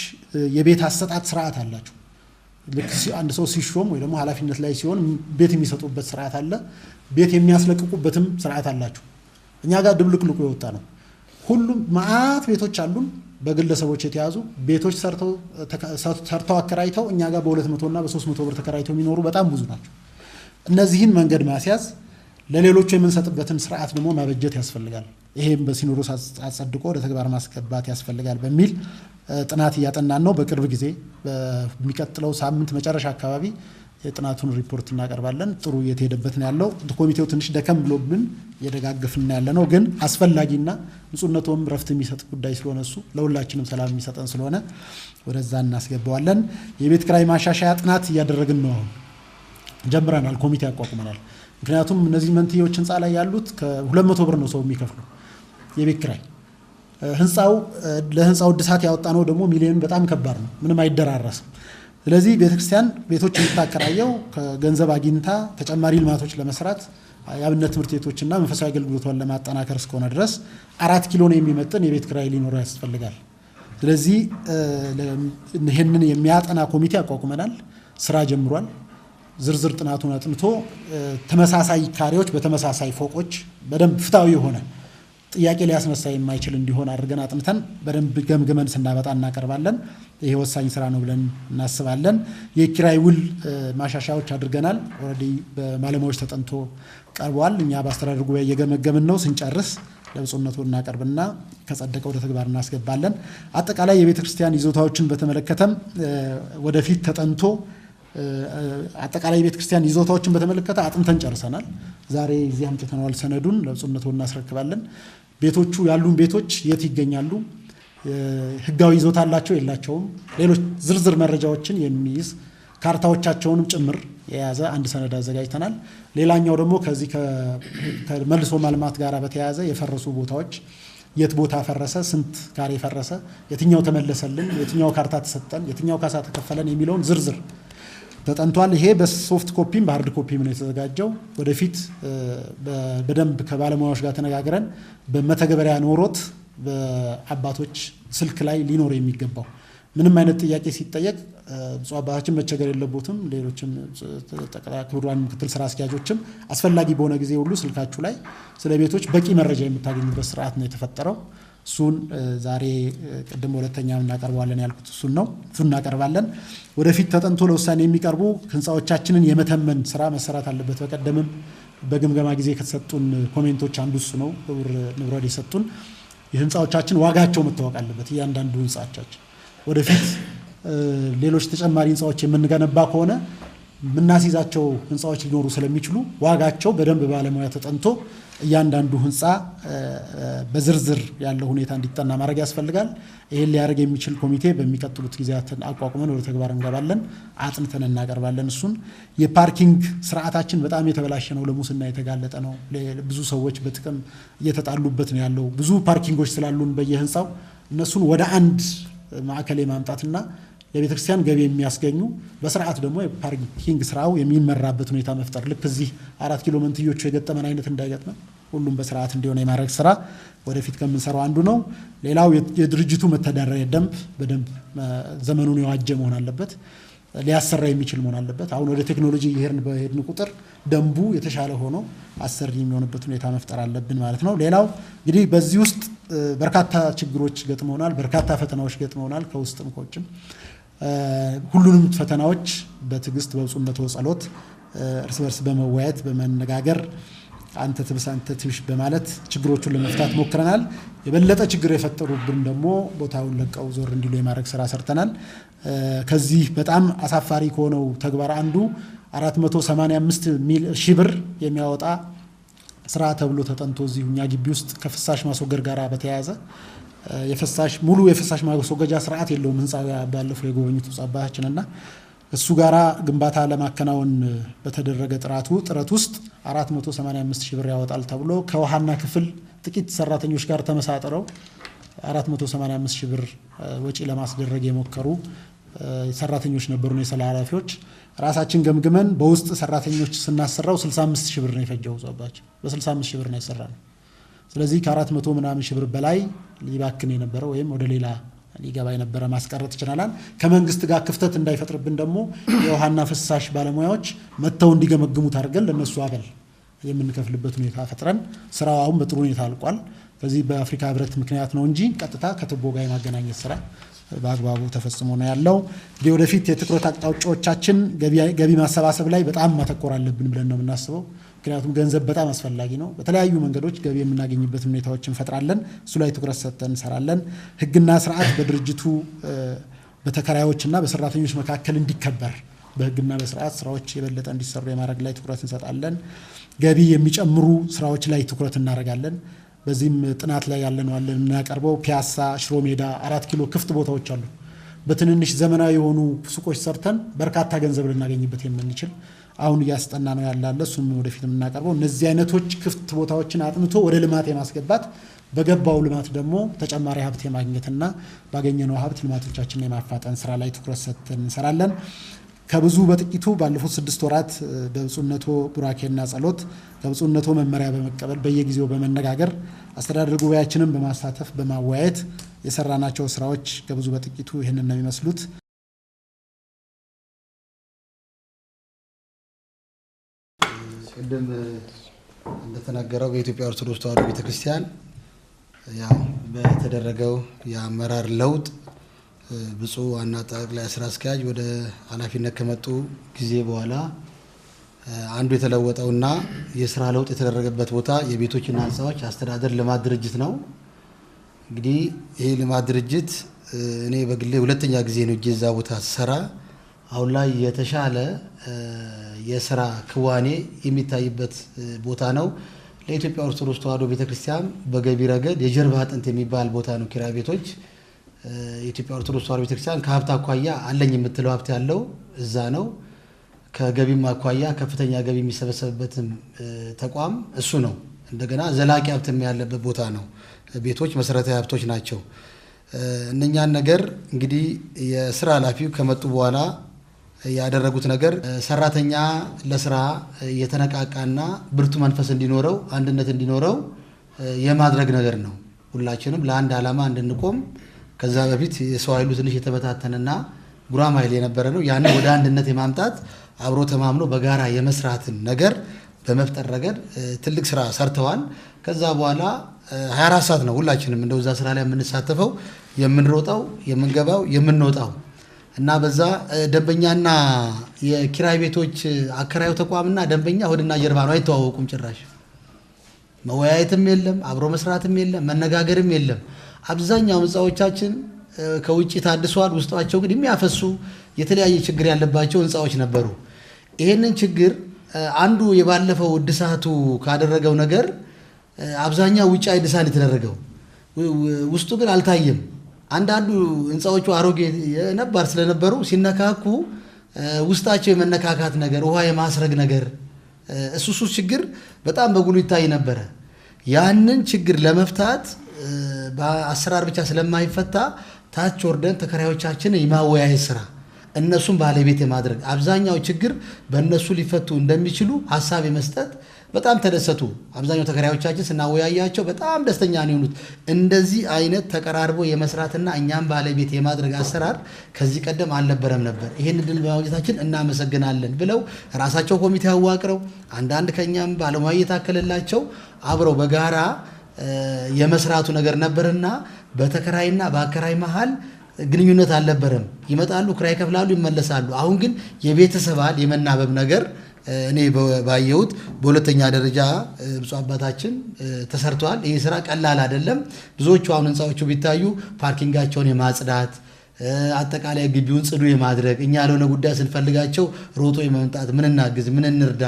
የቤት አሰጣጥ ስርዓት አላቸው። ልክ አንድ ሰው ሲሾም ወይ ደግሞ ኃላፊነት ላይ ሲሆን ቤት የሚሰጡበት ስርዓት አለ። ቤት የሚያስለቅቁበትም ስርዓት አላቸው። እኛ ጋር ድብልቅልቁ የወጣ ነው። ሁሉም ማአት ቤቶች አሉን በግለሰቦች የተያዙ ቤቶች ሰርተው አከራይተው እኛ ጋር በ200 እና በ300 ብር ተከራይተው የሚኖሩ በጣም ብዙ ናቸው። እነዚህን መንገድ ማስያዝ ለሌሎቹ የምንሰጥበትን ስርዓት ደግሞ ማበጀት ያስፈልጋል። ይሄም በሲኖዶስ አጸድቆ ወደ ተግባር ማስገባት ያስፈልጋል በሚል ጥናት እያጠናን ነው። በቅርብ ጊዜ በሚቀጥለው ሳምንት መጨረሻ አካባቢ የጥናቱን ሪፖርት እናቀርባለን። ጥሩ እየተሄደበት ነው ያለው። ኮሚቴው ትንሽ ደከም ብሎብን እየደጋገፍን ያለ ነው፣ ግን አስፈላጊና ብፁዕነቶም ረፍት የሚሰጥ ጉዳይ ስለሆነ እሱ ለሁላችንም ሰላም የሚሰጠን ስለሆነ ወደዛ እናስገባዋለን። የቤት ኪራይ ማሻሻያ ጥናት እያደረግን ነው። ጀምረናል፣ ኮሚቴ አቋቁመናል። ምክንያቱም እነዚህ መንትዮች ህንፃ ላይ ያሉት ከ200 ብር ነው ሰው የሚከፍሉ የቤት ኪራይ። ህንፃው ለህንፃው እድሳት ያወጣነው ደግሞ ሚሊዮን በጣም ከባድ ነው፣ ምንም አይደራረስም። ስለዚህ ቤተክርስቲያን ቤቶች የምታከራየው ከገንዘብ አግኝታ ተጨማሪ ልማቶች ለመስራት የአብነት ትምህርት ቤቶችና መንፈሳዊ አገልግሎቷን ለማጠናከር እስከሆነ ድረስ 4 ኪሎ ነው የሚመጥን የቤት ኪራይ ሊኖረው ያስፈልጋል። ስለዚህ ይህንን የሚያጠና ኮሚቴ አቋቁመናል፣ ስራ ጀምሯል። ዝርዝር ጥናቱን አጥንቶ ተመሳሳይ ካሬዎች በተመሳሳይ ፎቆች በደንብ ፍትሃዊ የሆነ ጥያቄ ሊያስነሳ የማይችል እንዲሆን አድርገን አጥንተን በደንብ ገምግመን ስናበጣ እናቀርባለን። ይሄ ወሳኝ ስራ ነው ብለን እናስባለን። የኪራይ ውል ማሻሻያዎች አድርገናል። ኦልሬዲ በባለሙያዎች ተጠንቶ ቀርቧል። እኛ በአስተዳደር ጉባኤ እየገመገምን ነው። ስንጨርስ ለብፁዕነቱ እናቀርብና ከጸደቀ ወደ ተግባር እናስገባለን። አጠቃላይ የቤተ ክርስቲያን ይዞታዎችን በተመለከተም ወደፊት ተጠንቶ አጠቃላይ የቤተ ክርስቲያን ይዞታዎችን በተመለከተ አጥንተን ጨርሰናል። ዛሬ እዚህ አምጥተናል። ሰነዱን ለብፁዕነቱ እናስረክባለን። ቤቶቹ ያሉን ቤቶች የት ይገኛሉ፣ ህጋዊ ይዞታ አላቸው የላቸውም፣ ሌሎች ዝርዝር መረጃዎችን የሚይዝ ካርታዎቻቸውንም ጭምር የያዘ አንድ ሰነድ አዘጋጅተናል። ሌላኛው ደግሞ ከዚህ ከመልሶ ማልማት ጋር በተያያዘ የፈረሱ ቦታዎች የት ቦታ ፈረሰ፣ ስንት ካሬ ፈረሰ፣ የትኛው ተመለሰልን፣ የትኛው ካርታ ተሰጠን፣ የትኛው ካሳ ተከፈለን የሚለውን ዝርዝር ተጠንቷል። ይሄ በሶፍት ኮፒም በሃርድ ኮፒም ነው የተዘጋጀው። ወደፊት በደንብ ከባለሙያዎች ጋር ተነጋግረን በመተግበሪያ ኖሮት በአባቶች ስልክ ላይ ሊኖር የሚገባው ምንም አይነት ጥያቄ ሲጠየቅ ብፁዕ አባታችን መቸገር የለቦትም። ሌሎችም ክቡራን ምክትል ስራ አስኪያጆችም አስፈላጊ በሆነ ጊዜ ሁሉ ስልካችሁ ላይ ስለ ቤቶች በቂ መረጃ የምታገኙበት ስርዓት ነው የተፈጠረው። እሱን ዛሬ ቅድም ሁለተኛ እናቀርባለን ያልኩት እሱን ነው። እሱን እናቀርባለን። ወደፊት ተጠንቶ ለውሳኔ የሚቀርቡ ህንፃዎቻችንን የመተመን ስራ መሰራት አለበት። በቀደምም በግምገማ ጊዜ ከተሰጡን ኮሜንቶች አንዱ እሱ ነው። ክቡር ንብረት የሰጡን የህንፃዎቻችን ዋጋቸው መታወቅ አለበት። እያንዳንዱ ህንፃዎቻችን ወደፊት ሌሎች ተጨማሪ ህንፃዎች የምንገነባ ከሆነ የምናስይዛቸው ህንፃዎች ሊኖሩ ስለሚችሉ ዋጋቸው በደንብ ባለሙያ ተጠንቶ እያንዳንዱ ህንፃ በዝርዝር ያለው ሁኔታ እንዲጠና ማድረግ ያስፈልጋል። ይሄን ሊያደርግ የሚችል ኮሚቴ በሚቀጥሉት ጊዜያት አቋቁመን ወደ ተግባር እንገባለን፣ አጥንተን እናቀርባለን። እሱን የፓርኪንግ ስርዓታችን በጣም የተበላሸ ነው፣ ለሙስና የተጋለጠ ነው። ብዙ ሰዎች በጥቅም እየተጣሉበት ነው ያለው። ብዙ ፓርኪንጎች ስላሉን በየህንፃው እነሱን ወደ አንድ ማዕከል የማምጣትና ለቤተክርስቲያን ገቢ የሚያስገኙ በስርዓት ደግሞ የፓርኪንግ ስራው የሚመራበት ሁኔታ መፍጠር ልክ እዚህ 4 ኪሎ መንትዮቹ የገጠመን አይነት እንዳይገጥመን ሁሉም በስርዓት እንዲሆነ የማድረግ ስራ ወደፊት ከምንሰራው አንዱ ነው። ሌላው የድርጅቱ መተዳደሪያ ደንብ በደንብ ዘመኑን የዋጀ መሆን አለበት፣ ሊያሰራ የሚችል መሆን አለበት። አሁን ወደ ቴክኖሎጂ በሄድን ቁጥር ደንቡ የተሻለ ሆኖ አሰሪ የሚሆንበት ሁኔታ መፍጠር አለብን ማለት ነው። ሌላው እንግዲህ በዚህ ውስጥ በርካታ ችግሮች ገጥመውናል፣ በርካታ ፈተናዎች ገጥመውናል ከውስጥም ከውጭም። ሁሉንም ፈተናዎች በትዕግስት በብፁዕነቱ ጸሎት እርስ በርስ በመወያየት በመነጋገር አንተ ትብስ አንተ ትብሽ በማለት ችግሮቹን ለመፍታት ሞክረናል። የበለጠ ችግር የፈጠሩብን ደግሞ ቦታውን ለቀው ዞር እንዲሉ የማድረግ ስራ ሰርተናል። ከዚህ በጣም አሳፋሪ ከሆነው ተግባር አንዱ 485 ሺህ ብር የሚያወጣ ስራ ተብሎ ተጠንቶ እዚሁ እኛ ግቢ ውስጥ ከፍሳሽ ማስወገድ ጋር በተያያዘ ሙሉ የፍሳሽ ማስወገጃ ስርዓት የለውም ህንጻው ባለፈው የጎበኙት አባታችንና እሱ ጋራ ግንባታ ለማከናወን በተደረገ ጥረት ውስጥ 485 ሺህ ብር ያወጣል ተብሎ ከውሃና ክፍል ጥቂት ሰራተኞች ጋር ተመሳጥረው 485 ሺህ ብር ወጪ ለማስደረግ የሞከሩ ሰራተኞች ነበሩና የስራ ኃላፊዎች ራሳችን ገምግመን በውስጥ ሰራተኞች ስናሰራው 65 ሺህ ብር ነው የፈጀው ዟባች በ65 ሺህ ብር ነው የሰራነው። ስለዚህ ከ400 ምናምን ሺህ ብር በላይ ሊባክን የነበረው ወይም ወደ ሌላ ሊገባ የነበረ ማስቀረት ይችላል። ከመንግስት ጋር ክፍተት እንዳይፈጥርብን ደግሞ የውሃና ፍሳሽ ባለሙያዎች መተው እንዲገመግሙት አድርገን ለነሱ አበል የምንከፍልበት ሁኔታ ፈጥረን ስራው አሁን በጥሩ ሁኔታ አልቋል። ከዚህ በአፍሪካ ህብረት ምክንያት ነው እንጂ ቀጥታ ከቱቦ ጋር የማገናኘት ስራ በአግባቡ ተፈጽሞ ነው ያለው። ወደፊት የትኩረት አቅጣጫዎቻችን ገቢ ማሰባሰብ ላይ በጣም ማተኮር አለብን ብለን ነው የምናስበው። ምክንያቱም ገንዘብ በጣም አስፈላጊ ነው። በተለያዩ መንገዶች ገቢ የምናገኝበት ሁኔታዎችን እንፈጥራለን። እሱ ላይ ትኩረት ሰጥተን እንሰራለን። ህግና ስርዓት በድርጅቱ በተከራዮችና በሰራተኞች መካከል እንዲከበር በህግና በስርዓት ስራዎች የበለጠ እንዲሰሩ የማድረግ ላይ ትኩረት እንሰጣለን። ገቢ የሚጨምሩ ስራዎች ላይ ትኩረት እናደርጋለን። በዚህም ጥናት ላይ ያለነው የምናቀርበው ፒያሳ፣ ሽሮ ሜዳ፣ 4 ኪሎ ክፍት ቦታዎች አሉ። በትንንሽ ዘመናዊ የሆኑ ሱቆች ሰርተን በርካታ ገንዘብ ልናገኝበት የምንችል አሁን እያስጠና ነው ያላለ እሱም ወደፊት የምናቀርበው እነዚህ አይነቶች ክፍት ቦታዎችን አጥንቶ ወደ ልማት የማስገባት በገባው ልማት ደግሞ ተጨማሪ ሀብት የማግኘትና ባገኘነው ሀብት ልማቶቻችንን የማፋጠን ስራ ላይ ትኩረት ሰጥተን እንሰራለን። ከብዙ በጥቂቱ ባለፉት 6 ወራት በብፁዕነቱ ቡራኬና ጸሎት ከብፁዕነቱ መመሪያ በመቀበል በየጊዜው በመነጋገር አስተዳደር ጉባኤያችንን በማሳተፍ በማወያየት የሰራናቸው ስራዎች ከብዙ በጥቂቱ ይህንን ነው የሚመስሉት። ቅድም እንደተናገረው በኢትዮጵያ ኦርቶዶክስ ተዋሕዶ ቤተክርስቲያን ያው በተደረገው የአመራር ለውጥ ብፁዕ ዋና ጠቅላይ ስራ አስኪያጅ ወደ ኃላፊነት ከመጡ ጊዜ በኋላ አንዱ የተለወጠውና የስራ ለውጥ የተደረገበት ቦታ የቤቶችና ህንፃዎች አስተዳደር ልማት ድርጅት ነው። እንግዲህ ይሄ ልማት ድርጅት እኔ በግሌ ሁለተኛ ጊዜ ነው እዛ ቦታ ሰራ። አሁን ላይ የተሻለ የስራ ክዋኔ የሚታይበት ቦታ ነው። ለኢትዮጵያ ኦርቶዶክስ ተዋሕዶ ቤተክርስቲያን በገቢ ረገድ የጀርባ አጥንት የሚባል ቦታ ነው። ኪራይ ቤቶች የኢትዮጵያ ኦርቶዶክስ ተዋሕዶ ቤተክርስቲያን ከሀብት አኳያ አለኝ የምትለው ሀብት ያለው እዛ ነው። ከገቢም አኳያ ከፍተኛ ገቢ የሚሰበሰብበትም ተቋም እሱ ነው። እንደገና ዘላቂ ሀብትም ያለበት ቦታ ነው። ቤቶች መሰረታዊ ሀብቶች ናቸው። እነኛን ነገር እንግዲህ የስራ ኃላፊው ከመጡ በኋላ ያደረጉት ነገር ሰራተኛ ለስራ የተነቃቃና ብርቱ መንፈስ እንዲኖረው አንድነት እንዲኖረው የማድረግ ነገር ነው። ሁላችንም ለአንድ ዓላማ እንድንቆም ከዛ በፊት የሰው ኃይሉ ትንሽ የተበታተነና ጉራማይል የነበረ ነው። ያንን ወደ አንድነት የማምጣት አብሮ ተማምኖ በጋራ የመስራትን ነገር በመፍጠር ረገድ ትልቅ ስራ ሰርተዋል። ከዛ በኋላ 24 ሰዓት ነው ሁላችንም እንደዛ ስራ ላይ የምንሳተፈው፣ የምንሮጣው፣ የምንገባው፣ የምንወጣው እና በዛ ደንበኛና የኪራይ ቤቶች አከራዩ ተቋምና ደንበኛ ሆድና ጀርባ ነው፣ አይተዋወቁም። ጭራሽ መወያየትም የለም፣ አብሮ መስራትም የለም፣ መነጋገርም የለም። አብዛኛው ህንፃዎቻችን ከውጭ ታድሷል፣ ውስጣቸው ግን የሚያፈሱ የተለያየ ችግር ያለባቸው ህንፃዎች ነበሩ። ይሄንን ችግር አንዱ የባለፈው እድሳቱ ካደረገው ነገር አብዛኛው ውጭ እድሳት የተደረገው ውስጡ ግን አልታየም። አንዳንዱ ህንፃዎቹ አሮጌ ነባር ስለነበሩ ሲነካኩ ውስጣቸው የመነካካት ነገር፣ ውሃ የማስረግ ነገር እሱ ችግር በጣም በጉሉ ይታይ ነበረ። ያንን ችግር ለመፍታት በአሰራር ብቻ ስለማይፈታ ታች ወርደን ተከራዮቻችንን የማወያየት ስራ እነሱን ባለቤት የማድረግ አብዛኛው ችግር በእነሱ ሊፈቱ እንደሚችሉ ሀሳብ የመስጠት በጣም ተደሰቱ። አብዛኛው ተከራዮቻችን ስናወያያቸው በጣም ደስተኛ ነው የሆኑት። እንደዚህ አይነት ተቀራርቦ የመስራትና እኛም ባለቤት የማድረግ አሰራር ከዚህ ቀደም አልነበረም ነበር። ይህን እድል በማግኘታችን እናመሰግናለን ብለው ራሳቸው ኮሚቴ አዋቅረው አንዳንድ ከኛም ባለሙያ እየታከለላቸው አብረው በጋራ የመስራቱ ነገር ነበርና በተከራይና በአከራይ መሃል ግንኙነት አልነበረም። ይመጣሉ፣ ክራይ ይከፍላሉ፣ ይመለሳሉ። አሁን ግን የቤተሰብ የመናበብ ነገር እኔ ባየሁት በሁለተኛ ደረጃ ብፁዕ አባታችን ተሰርቷል። ይህ ስራ ቀላል አይደለም። ብዙዎቹ አሁን ህንፃዎቹ ቢታዩ ፓርኪንጋቸውን የማጽዳት አጠቃላይ ግቢውን ጽዱ የማድረግ እኛ ያልሆነ ጉዳይ ስንፈልጋቸው ሮጦ የመምጣት ምን እናግዝ፣ ምን እንርዳ፣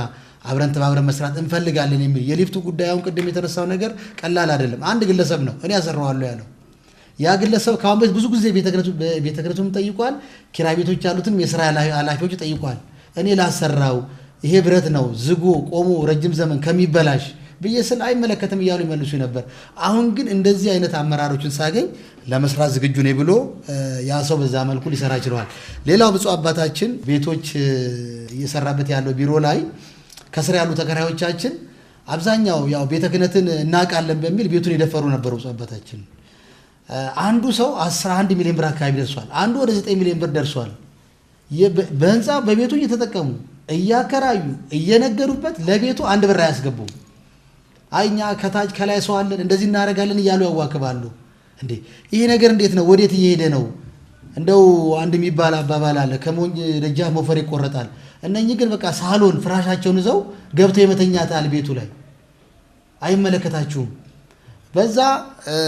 አብረን ተባብረን መስራት እንፈልጋለን የሚል የሊፍቱ ጉዳይ አሁን ቅድም የተነሳው ነገር ቀላል አይደለም። አንድ ግለሰብ ነው እኔ ያሰራዋለሁ ያለው። ያ ግለሰብ ከአሁን በፊት ብዙ ጊዜ ቤተ ክህነቱን ጠይቋል። ኪራይ ቤቶች ያሉትንም የስራ ኃላፊዎች ጠይቋል። እኔ ላሰራው ይሄ ብረት ነው ዝጎ ቆሞ ረጅም ዘመን ከሚበላሽ ብዬ ስል አይመለከትም እያሉ ይመልሱ ነበር። አሁን ግን እንደዚህ አይነት አመራሮችን ሳገኝ ለመስራት ዝግጁ ነኝ ብሎ ያ ሰው በዛ መልኩ ሊሰራ ችሏል። ሌላው ብፁዕ አባታችን ቤቶች እየሰራበት ያለው ቢሮ ላይ ከስር ያሉ ተከራዮቻችን አብዛኛው ያው ቤተ ክህነትን እናውቃለን በሚል ቤቱን የደፈሩ ነበሩ። ብፁዕ አባታችን አንዱ ሰው 11 ሚሊዮን ብር አካባቢ ደርሷል። አንዱ ወደ 9 ሚሊዮን ብር ደርሷል። በህንፃ በቤቱ እየተጠቀሙ እያከራዩ እየነገሩበት ለቤቱ 1 ብር አያስገቡም። አይኛ ከታች ከላይ ሰው አለን እንደዚህ እናደርጋለን እያሉ ያዋክባሉ። እንዴ ይሄ ነገር እንዴት ነው? ወዴት እየሄደ ነው? እንደው አንድ የሚባል አባባል አለ፣ ከሞኝ ደጃፍ ሞፈር ይቆረጣል። እነኚህ ግን በቃ ሳሎን ፍራሻቸውን ይዘው ገብተው የመተኛታል ቤቱ ላይ አይመለከታችሁም። በዛ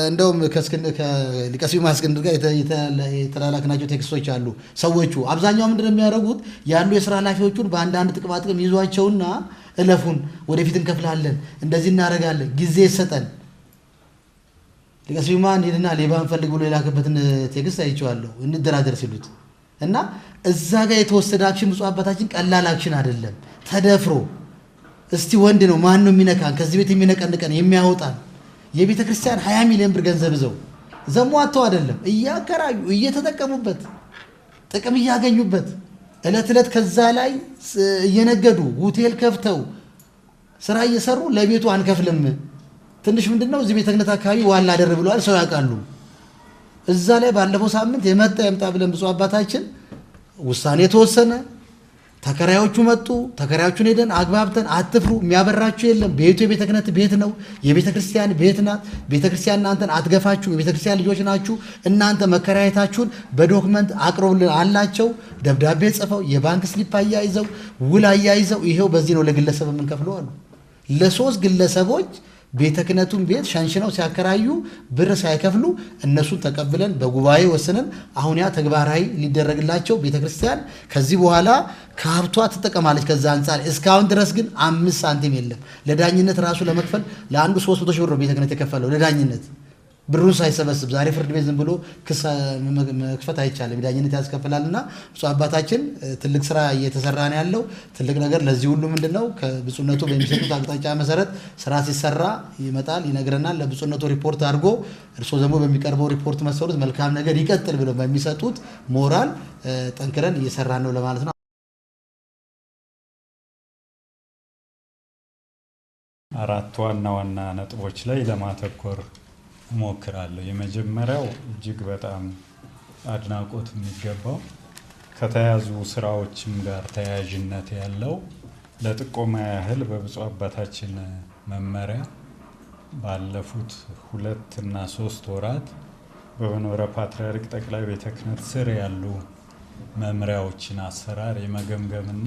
እንደውም ከሊቀ ስዩማን እስክንድር ጋር የተላላክናቸው ቴክስቶች አሉ። ሰዎቹ አብዛኛው ምንድነው የሚያደርጉት? ያሉ የስራ ኃላፊዎቹን በአንዳንድ ጥቅማ ጥቅም ይዟቸውና እለፉን፣ ወደፊት እንከፍላለን፣ እንደዚህ እናደርጋለን፣ ጊዜ ይሰጠን። ሊቀ ስዩማን ሄድና ሌባ እንፈልግ ብሎ የላከበትን ቴክስት አይቼዋለሁ። እንደራደር ሲሉት እና እዛ ጋር የተወሰደ አክሽን ብፁዕ አባታችን ቀላል አክሽን አይደለም። ተደፍሮ እስቲ ወንድ ነው ማን ነው የሚነካን? ከዚህ ቤት የሚነቀንቀን የሚያወጣን የቤተ ክርስቲያን 20 ሚሊዮን ብር ገንዘብ ይዘው ዘሟተው አይደለም እያከራዩ እየተጠቀሙበት ጥቅም እያገኙበት እለት እለት ከዛ ላይ እየነገዱ ሆቴል ከፍተው ስራ እየሰሩ ለቤቱ አንከፍልም። ትንሽ ምንድነው እዚህ ቤተ ክህነት አካባቢ ዋላ ደር ብለዋል፣ ሰው ያውቃሉ። እዛ ላይ ባለፈው ሳምንት የመጣ የምጣ ብለን ብፁዕ አባታችን ውሳኔ ተወሰነ። ተከራዮቹ መጡ። ተከራዮቹን ሄደን አግባብተን አትፍሩ፣ የሚያበራችሁ የለም፣ ቤቱ የቤተ ክህነት ቤት ነው፣ የቤተ ክርስቲያን ቤት ናት። ቤተ ክርስቲያን እናንተን አትገፋችሁም፣ የቤተ ክርስቲያን ልጆች ናችሁ። እናንተ መከራየታችሁን በዶክመንት አቅርቡልን አላቸው። ደብዳቤ ጽፈው የባንክ ስሊፕ አያይዘው ውል አያይዘው ይሄው በዚህ ነው ለግለሰብ የምንከፍለው አሉ። ለ3 ግለሰቦች ቤተ ክህነቱን ቤት ሸንሽነው ሲያከራዩ ብር ሳይከፍሉ እነሱን ተቀብለን በጉባኤ ወስነን አሁን ያ ተግባራዊ ሊደረግላቸው ቤተ ክርስቲያን ከዚህ በኋላ ከሀብቷ ትጠቀማለች። ከዛ አንጻር እስካሁን ድረስ ግን 5 ሳንቲም የለም። ለዳኝነት ራሱ ለመክፈል ለአንዱ 300 ሺህ ብር ነው ቤተ ክህነት የከፈለው ለዳኝነት ብሩን ሳይሰበስብ። ዛሬ ፍርድ ቤት ዝም ብሎ ክስ መክፈት አይቻልም፣ ዳኝነት ያስከፍላልና ብፁዕ አባታችን ትልቅ ስራ እየተሰራ ነው ያለው። ትልቅ ነገር ለዚህ ሁሉ ምንድነው ከብፁዕነቱ በሚሰጡት አቅጣጫ መሰረት ስራ ሲሰራ ይመጣል፣ ይነግረናል። ለብፁዕነቱ ሪፖርት አድርጎ እርሶ ደግሞ በሚቀርበው ሪፖርት መሰረት መልካም ነገር ይቀጥል ብለው በሚሰጡት ሞራል ጠንክረን እየሰራን ነው ለማለት ነው። 4 ዋና ዋና ነጥቦች ላይ ለማተኮር እሞክራለሁ። የመጀመሪያው እጅግ በጣም አድናቆት የሚገባው ከተያዙ ስራዎችም ጋር ተያያዥነት ያለው ለጥቆማ ያህል በብፁዕ አባታችን መመሪያ ባለፉት 2 እና 3 ወራት በመንበረ ፓትርያርክ ጠቅላይ ቤተ ክህነት ስር ያሉ መምሪያዎችን አሰራር የመገምገምና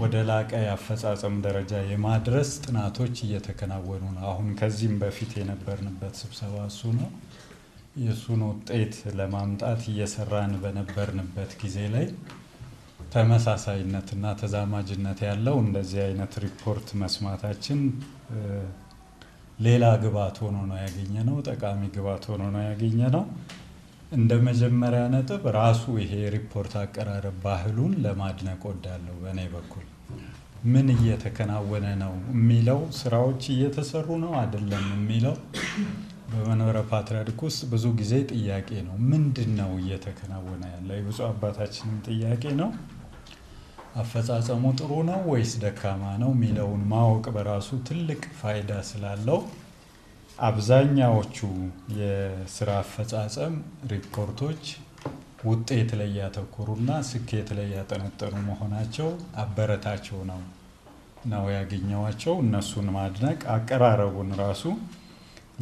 ወደ ላቀ የአፈጻጸም ደረጃ የማድረስ ጥናቶች እየተከናወኑ ነው። አሁን ከዚህም በፊት የነበርንበት ስብሰባ እሱ ነው። የእሱን ውጤት ለማምጣት እየሰራን በነበርንበት ጊዜ ላይ ተመሳሳይነትና ተዛማጅነት ያለው እንደዚህ አይነት ሪፖርት መስማታችን ሌላ ግብዓት ሆኖ ነው ያገኘነው፣ ጠቃሚ ግብዓት ሆኖ ነው ያገኘነው። እንደ መጀመሪያ ነጥብ ራሱ ይሄ ሪፖርት አቀራረብ ባህሉን ለማድነቅ ወዳለሁ። በእኔ በኩል ምን እየተከናወነ ነው የሚለው ስራዎች እየተሰሩ ነው አይደለም የሚለው በመንበረ ፓትርያርክ ውስጥ ብዙ ጊዜ ጥያቄ ነው። ምንድን ነው እየተከናወነ ያለ? የብፁዕ አባታችንም ጥያቄ ነው። አፈጻጸሙ ጥሩ ነው ወይስ ደካማ ነው የሚለውን ማወቅ በራሱ ትልቅ ፋይዳ ስላለው አብዛኛዎቹ የስራ አፈጻጸም ሪፖርቶች ውጤት ላይ ያተኮሩና ስኬት ላይ ያጠነጠኑ መሆናቸው አበረታቸው ነው ያገኘዋቸው። እነሱን ማድነቅ አቀራረቡን ራሱ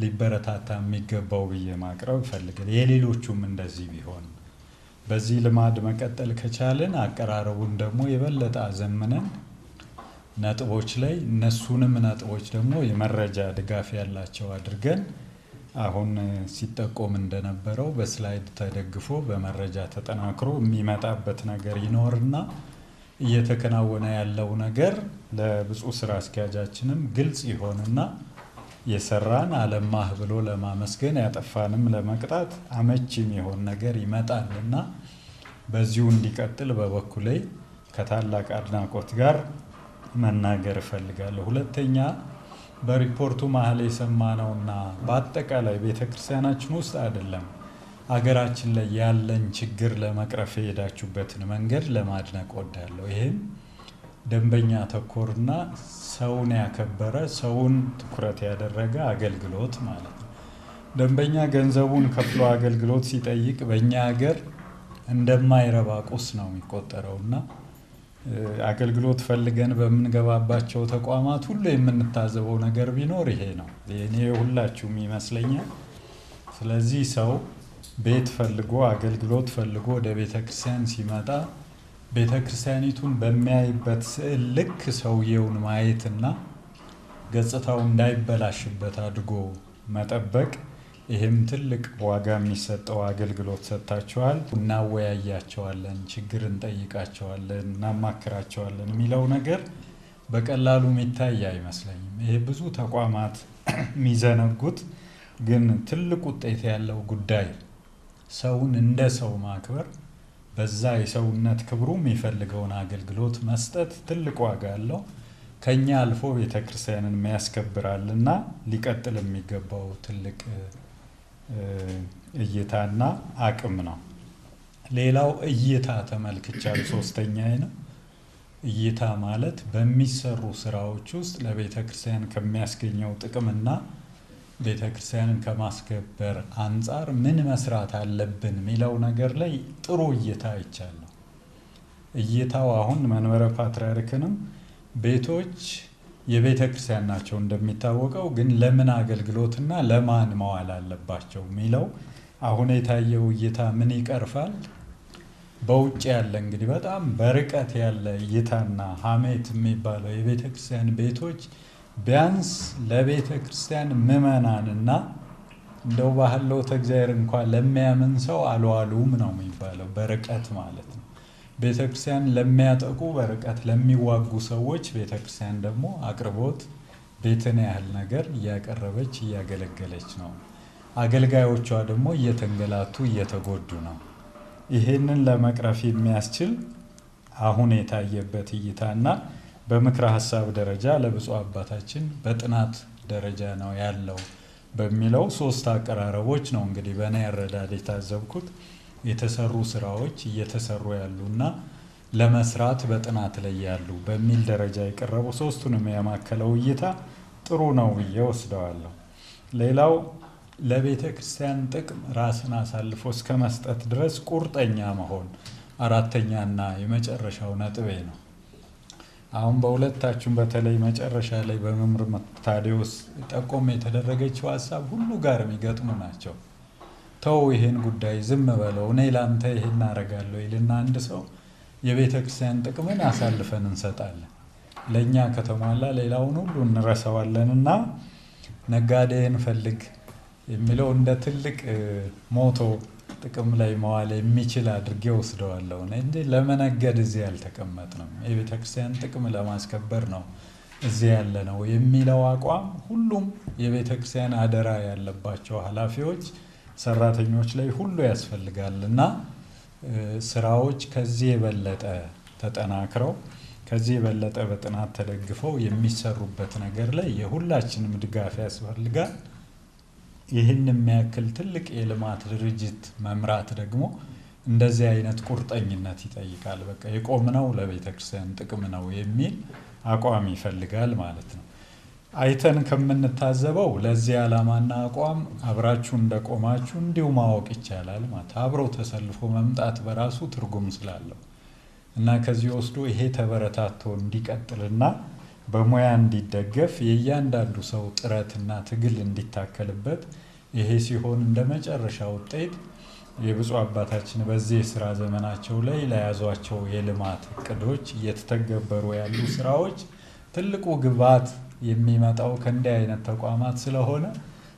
ሊበረታታ የሚገባው ብዬ ማቅረብ እፈልጋለሁ። የሌሎቹም እንደዚህ ቢሆን በዚህ ልማድ መቀጠል ከቻልን አቀራረቡን ደግሞ የበለጠ አዘምነን ነጥቦች ላይ እነሱንም ነጥቦች ደግሞ የመረጃ ድጋፍ ያላቸው አድርገን አሁን ሲጠቆም እንደነበረው በስላይድ ተደግፎ በመረጃ ተጠናክሮ የሚመጣበት ነገር ይኖርና እየተከናወነ ያለው ነገር ለብፁዕ ስራ አስኪያጃችንም ግልጽ ይሆንና የሰራን አለማህ ብሎ ለማመስገን ያጠፋንም ለመቅጣት አመቺ የሚሆን ነገር ይመጣልና በዚሁ እንዲቀጥል በበኩሌ ከታላቅ አድናቆት ጋር መናገር እፈልጋለሁ። ሁለተኛ በሪፖርቱ መሀል የሰማነውና በአጠቃላይ ቤተክርስቲያናችን ውስጥ አይደለም አገራችን ላይ ያለን ችግር ለመቅረፍ የሄዳችሁበትን መንገድ ለማድነቅ ወዳለሁ። ይህም ደንበኛ ተኮርና ሰውን ያከበረ ሰውን ትኩረት ያደረገ አገልግሎት ማለት ነው። ደንበኛ ገንዘቡን ከፍሎ አገልግሎት ሲጠይቅ በእኛ ሀገር እንደማይረባ ቁስ ነው የሚቆጠረውና አገልግሎት ፈልገን በምንገባባቸው ተቋማት ሁሉ የምንታዘበው ነገር ቢኖር ይሄ ነው። እኔ ሁላችሁም ይመስለኛል። ስለዚህ ሰው ቤት ፈልጎ አገልግሎት ፈልጎ ወደ ቤተክርስቲያን ሲመጣ ቤተክርስቲያኒቱን በሚያይበት ስዕል ልክ ሰውየውን ማየትና ገጽታው እንዳይበላሽበት አድርጎ መጠበቅ፣ ይህም ትልቅ ዋጋ የሚሰጠው አገልግሎት ሰጥታችኋል። እናወያያቸዋለን፣ ችግር እንጠይቃቸዋለን፣ እናማክራቸዋለን የሚለው ነገር በቀላሉ የሚታይ አይመስለኝም። ይሄ ብዙ ተቋማት የሚዘነጉት ግን ትልቅ ውጤት ያለው ጉዳይ ሰውን እንደ ሰው ማክበር፣ በዛ የሰውነት ክብሩ የሚፈልገውን አገልግሎት መስጠት ትልቅ ዋጋ አለው። ከኛ አልፎ ቤተክርስቲያንን የሚያስከብራልና ሊቀጥል የሚገባው ትልቅ እይታና አቅም ነው። ሌላው እይታ ተመልክቻል። ሶስተኛ ነው እይታ ማለት በሚሰሩ ስራዎች ውስጥ ለቤተክርስቲያን ከሚያስገኘው ጥቅምና ቤተክርስቲያንን ከማስከበር አንጻር ምን መስራት አለብን የሚለው ነገር ላይ ጥሩ እይታ ይቻላል። እይታው አሁን መንበረ ፓትርያርክንም ቤቶች የቤተክርስቲያን ናቸው እንደሚታወቀው፣ ግን ለምን አገልግሎትና ለማን መዋል አለባቸው የሚለው አሁን የታየው እይታ ምን ይቀርፋል? በውጭ ያለ እንግዲህ በጣም በርቀት ያለ እይታና ሀሜት የሚባለው የቤተክርስቲያን ቤቶች ቢያንስ ለቤተ ክርስቲያን ምዕመናንና እንደው ባህሎተ እግዚአብሔር እንኳን ለሚያምን ሰው አልዋሉም ነው የሚባለው፣ በርቀት ማለት ነው። ቤተ ክርስቲያን ለሚያጠቁ በርቀት ለሚዋጉ ሰዎች ቤተ ክርስቲያን ደግሞ አቅርቦት ቤትን ያህል ነገር እያቀረበች እያገለገለች ነው። አገልጋዮቿ ደግሞ እየተንገላቱ እየተጎዱ ነው። ይሄንን ለመቅረፍ የሚያስችል አሁን የታየበት እይታና በምክረ ሀሳብ ደረጃ ለብፁዕ አባታችን በጥናት ደረጃ ነው ያለው በሚለው ሶስት አቀራረቦች ነው እንግዲህ በእኔ አረዳድ የታዘብኩት። የተሰሩ ስራዎች እየተሰሩ ያሉና ለመስራት በጥናት ላይ ያሉ በሚል ደረጃ የቀረቡ ሶስቱንም ያማከለው እይታ ጥሩ ነው ብዬ ወስደዋለሁ። ሌላው ለቤተ ክርስቲያን ጥቅም ራስን አሳልፎ እስከ መስጠት ድረስ ቁርጠኛ መሆን አራተኛና የመጨረሻው ነጥቤ ነው። አሁን በሁለታችሁም በተለይ መጨረሻ ላይ በመምህር ታዲዮስ ጠቆም የተደረገችው ሀሳብ ሁሉ ጋር የሚገጥሙ ናቸው። ተው ይሄን ጉዳይ ዝም በለው፣ እኔ ላንተ ይሄን አደርጋለሁ ይልና አንድ ሰው የቤተ ክርስቲያን ጥቅምን አሳልፈን እንሰጣለን። ለእኛ ከተሟላ ሌላውን ሁሉ እንረሳዋለንና ነጋዴን ፈልግ የሚለው እንደ ትልቅ ሞቶ ጥቅም ላይ መዋል የሚችል አድርጌ ወስደዋለሁ። እንዴ ለመነገድ እዚህ ያልተቀመጥንም የቤተ ክርስቲያን ጥቅም ለማስከበር ነው እዚህ ያለ ነው የሚለው አቋም ሁሉም የቤተ ክርስቲያን አደራ ያለባቸው ኃላፊዎች፣ ሰራተኞች ላይ ሁሉ ያስፈልጋልና ስራዎች ከዚህ የበለጠ ተጠናክረው ከዚህ የበለጠ በጥናት ተደግፈው የሚሰሩበት ነገር ላይ የሁላችንም ድጋፍ ያስፈልጋል። ይህን የሚያክል ትልቅ የልማት ድርጅት መምራት ደግሞ እንደዚህ አይነት ቁርጠኝነት ይጠይቃል። በቃ የቆምነው ለቤተ ክርስቲያን ጥቅም ነው የሚል አቋም ይፈልጋል ማለት ነው። አይተን ከምንታዘበው ለዚህ ዓላማና አቋም አብራችሁ እንደቆማችሁ እንዲሁ ማወቅ ይቻላል ማለት አብሮ ተሰልፎ መምጣት በራሱ ትርጉም ስላለው እና ከዚህ ወስዶ ይሄ ተበረታቶ እንዲቀጥልና በሙያ እንዲደገፍ የእያንዳንዱ ሰው ጥረትና ትግል እንዲታከልበት ይሄ ሲሆን እንደ መጨረሻ ውጤት የብፁዕ አባታችን በዚህ የስራ ዘመናቸው ላይ ለያዟቸው የልማት እቅዶች እየተተገበሩ ያሉ ስራዎች ትልቁ ግብዓት የሚመጣው ከእንዲህ አይነት ተቋማት ስለሆነ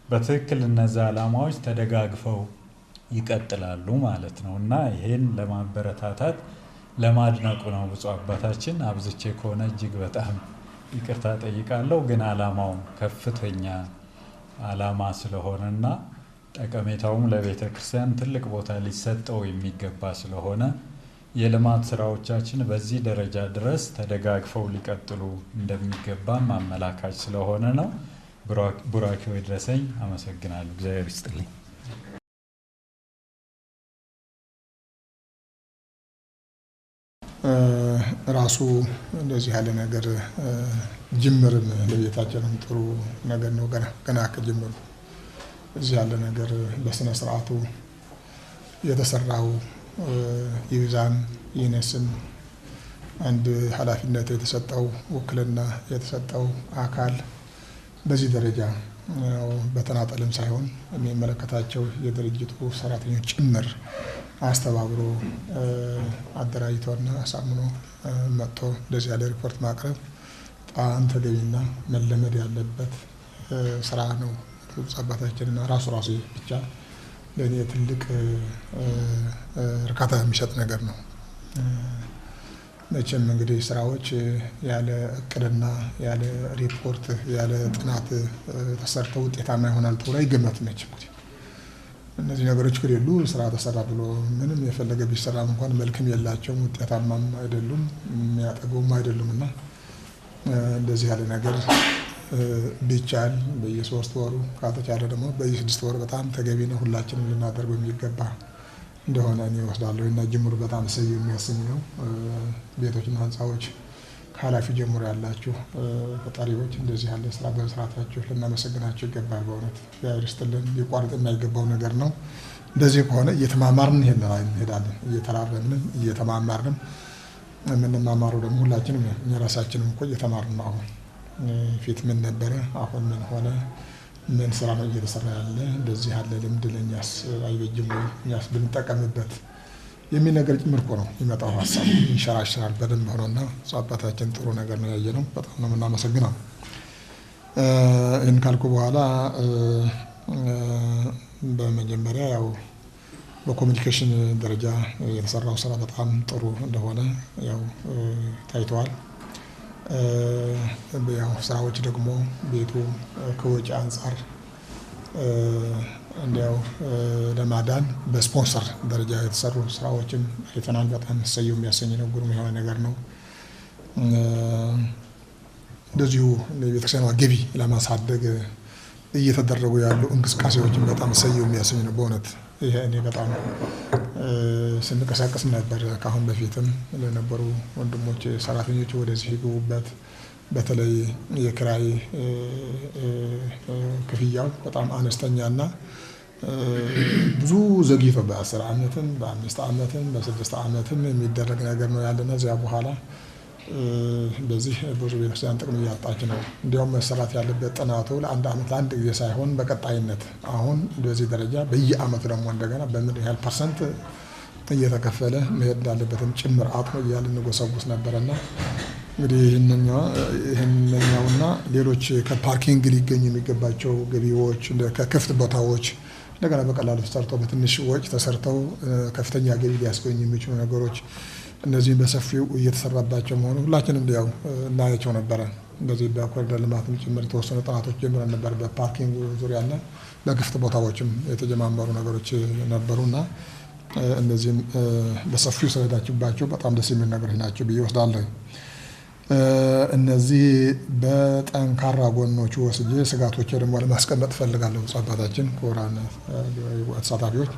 በትክክል እነዛ ዓላማዎች ተደጋግፈው ይቀጥላሉ ማለት ነው እና ይሄን ለማበረታታት ለማድነቁ ነው ብፁዕ አባታችን። አብዝቼ ከሆነ እጅግ በጣም ይቅርታ ጠይቃለሁ። ግን ዓላማው ከፍተኛ ዓላማ ስለሆነና ጠቀሜታውም ለቤተ ክርስቲያን ትልቅ ቦታ ሊሰጠው የሚገባ ስለሆነ የልማት ስራዎቻችን በዚህ ደረጃ ድረስ ተደጋግፈው ሊቀጥሉ እንደሚገባም አመላካች ስለሆነ ነው። ቡራኬው ይድረሰኝ። አመሰግናለሁ። እግዚአብሔር ይስጥልኝ። ራሱ እንደዚህ ያለ ነገር ጅምርም ለቤታችንም ጥሩ ነገር ነው። ገና ከጅምሩ እዚህ ያለ ነገር በስነ ስርዓቱ የተሰራው ይብዛም ይነስም አንድ ኃላፊነት የተሰጠው ውክልና የተሰጠው አካል በዚህ ደረጃ በተናጠልም ሳይሆን የሚመለከታቸው የድርጅቱ ሰራተኞች ጭምር አስተባብሮ አደራጅቶና አሳምኖ መጥቶ እንደዚህ ያለ ሪፖርት ማቅረብ በጣም ተገቢና መለመድ ያለበት ስራ ነው። አባታችንና ራሱ ብቻ ለእኔ ትልቅ እርካታ የሚሰጥ ነገር ነው። መቼም እንግዲህ ስራዎች ያለ እቅድና ያለ ሪፖርት ያለ ጥናት ተሰርተው ውጤታማ ይሆናል ተብሎ አይገመትም። መቼም እነዚህ ነገሮች ከሌሉ ስራ ተሰራ ብሎ ምንም የፈለገ ቢሰራም እንኳን መልክም የላቸውም፣ ውጤታማም አይደሉም፣ የሚያጠገቡም አይደሉምና እንደዚህ ያለ ነገር ቢቻል በየ3 ወሩ ካልተቻለ ደግሞ በየ6 ወር በጣም ተገቢ ነው። ሁላችንም ልናደርገው የሚገባ እንደሆነ እኔ እወስዳለሁ እና ጅምሩ በጣም ሰይ የሚያሰኝ ነው። ቤቶችና ህንፃዎች ከኃላፊ ጀምሮ ያላችሁ ፈጣሪዎች እንደዚህ ያለ ስራ በመስራታችሁ ልናመሰግናችሁ ይገባል። በእውነት እግዚአብሔር ይስጥልን። ሊቋረጥ የማይገባው ነገር ነው። እንደዚህ ከሆነ እየተማማርን እንሄዳለን። እየተራረምን እየተማማርንም የምንማማረው ደግሞ ሁላችንም እኛ ራሳችንም እኮ እየተማርን ነው። አሁን ፊት ምን ነበረ፣ አሁን ምን ሆነ፣ ምን ስራ ነው እየተሰራ ያለ፣ እንደዚህ ያለ ልምድ ለእኛስ አይበጅም ወይ እኛስ ብንጠቀምበት የሚል ነገር ጭምር እኮ ነው የሚመጣው። ሀሳብ ይንሸራሸራል በደንብ ሆኖና አባታችን ጥሩ ነገር ነው ያየነው። በጣም ነው የምናመሰግነው። ይህን ካልኩ በኋላ በመጀመሪያ ያው በኮሚኒኬሽን ደረጃ የተሰራው ስራ በጣም ጥሩ እንደሆነ ያው ታይተዋል። ያው ስራዎች ደግሞ ቤቱ ከወጪ አንጻር እንዲያው ለማዳን በስፖንሰር ደረጃ የተሰሩ ስራዎችን አይተናል። በጣም ሰየው የሚያሰኝ ነው። ግሩም የሆነ ነገር ነው። እንደዚሁ ለቤተክርስቲያኗ ገቢ ለማሳደግ እየተደረጉ ያሉ እንቅስቃሴዎችን በጣም ሰየው የሚያሰኝ ነው። በእውነት ይሄ እኔ በጣም ስንቀሳቀስ ነበር። ከአሁን በፊትም ለነበሩ ወንድሞች ሰራተኞች ወደዚህ ይገቡበት። በተለይ የኪራይ ክፍያው በጣም አነስተኛና ብዙ ዘግይቶ በ10 ዓመትም በ5 ዓመትም በ6 ዓመትም የሚደረግ ነገር ነው ያለና እዚያ በኋላ በዚህ ብዙ ቤተክርስቲያን ጥቅም እያጣች ነው። እንዲያውም መሰራት ያለበት ጥናቱ ለአንድ ዓመት ለአንድ ጊዜ ሳይሆን በቀጣይነት አሁን በዚህ ደረጃ በየዓመቱ ደግሞ እንደገና በምን ያህል ፐርሰንት እየተከፈለ መሄድ እንዳለበትም ጭምር አጥኖ እያለ እንጎሰጉስ ነበረና እንግዲህ ይህንኛውና ሌሎች ከፓርኪንግ ሊገኙ የሚገባቸው ገቢዎች ከክፍት ቦታዎች እንደገና በቀላሉ ተሰርተው በትንሽ ወጪ ተሰርተው ከፍተኛ ገቢ ሊያስገኙ የሚችሉ ነገሮች እነዚህም በሰፊው እየተሰራባቸው መሆኑ ሁላችንም ያው እናያቸው ነበረ። እንደዚህ በኮሪደር ልማትም ጭምር የተወሰኑ ጥናቶች ጀምረን ነበር። በፓርኪንግ ዙሪያና በክፍት ቦታዎችም የተጀማመሩ ነገሮች ነበሩና እነዚህም በሰፊው ስለሄዳችሁባቸው በጣም ደስ የሚል ነገሮች ናቸው ብዬ ወስዳለሁ። እነዚህ በጠንካራ ጎኖቹ ወስጄ ስጋቶች ደግሞ ለማስቀመጥ እፈልጋለሁ። ብፁዕ አባታችን፣ ክቡራን ተሳታፊዎች፣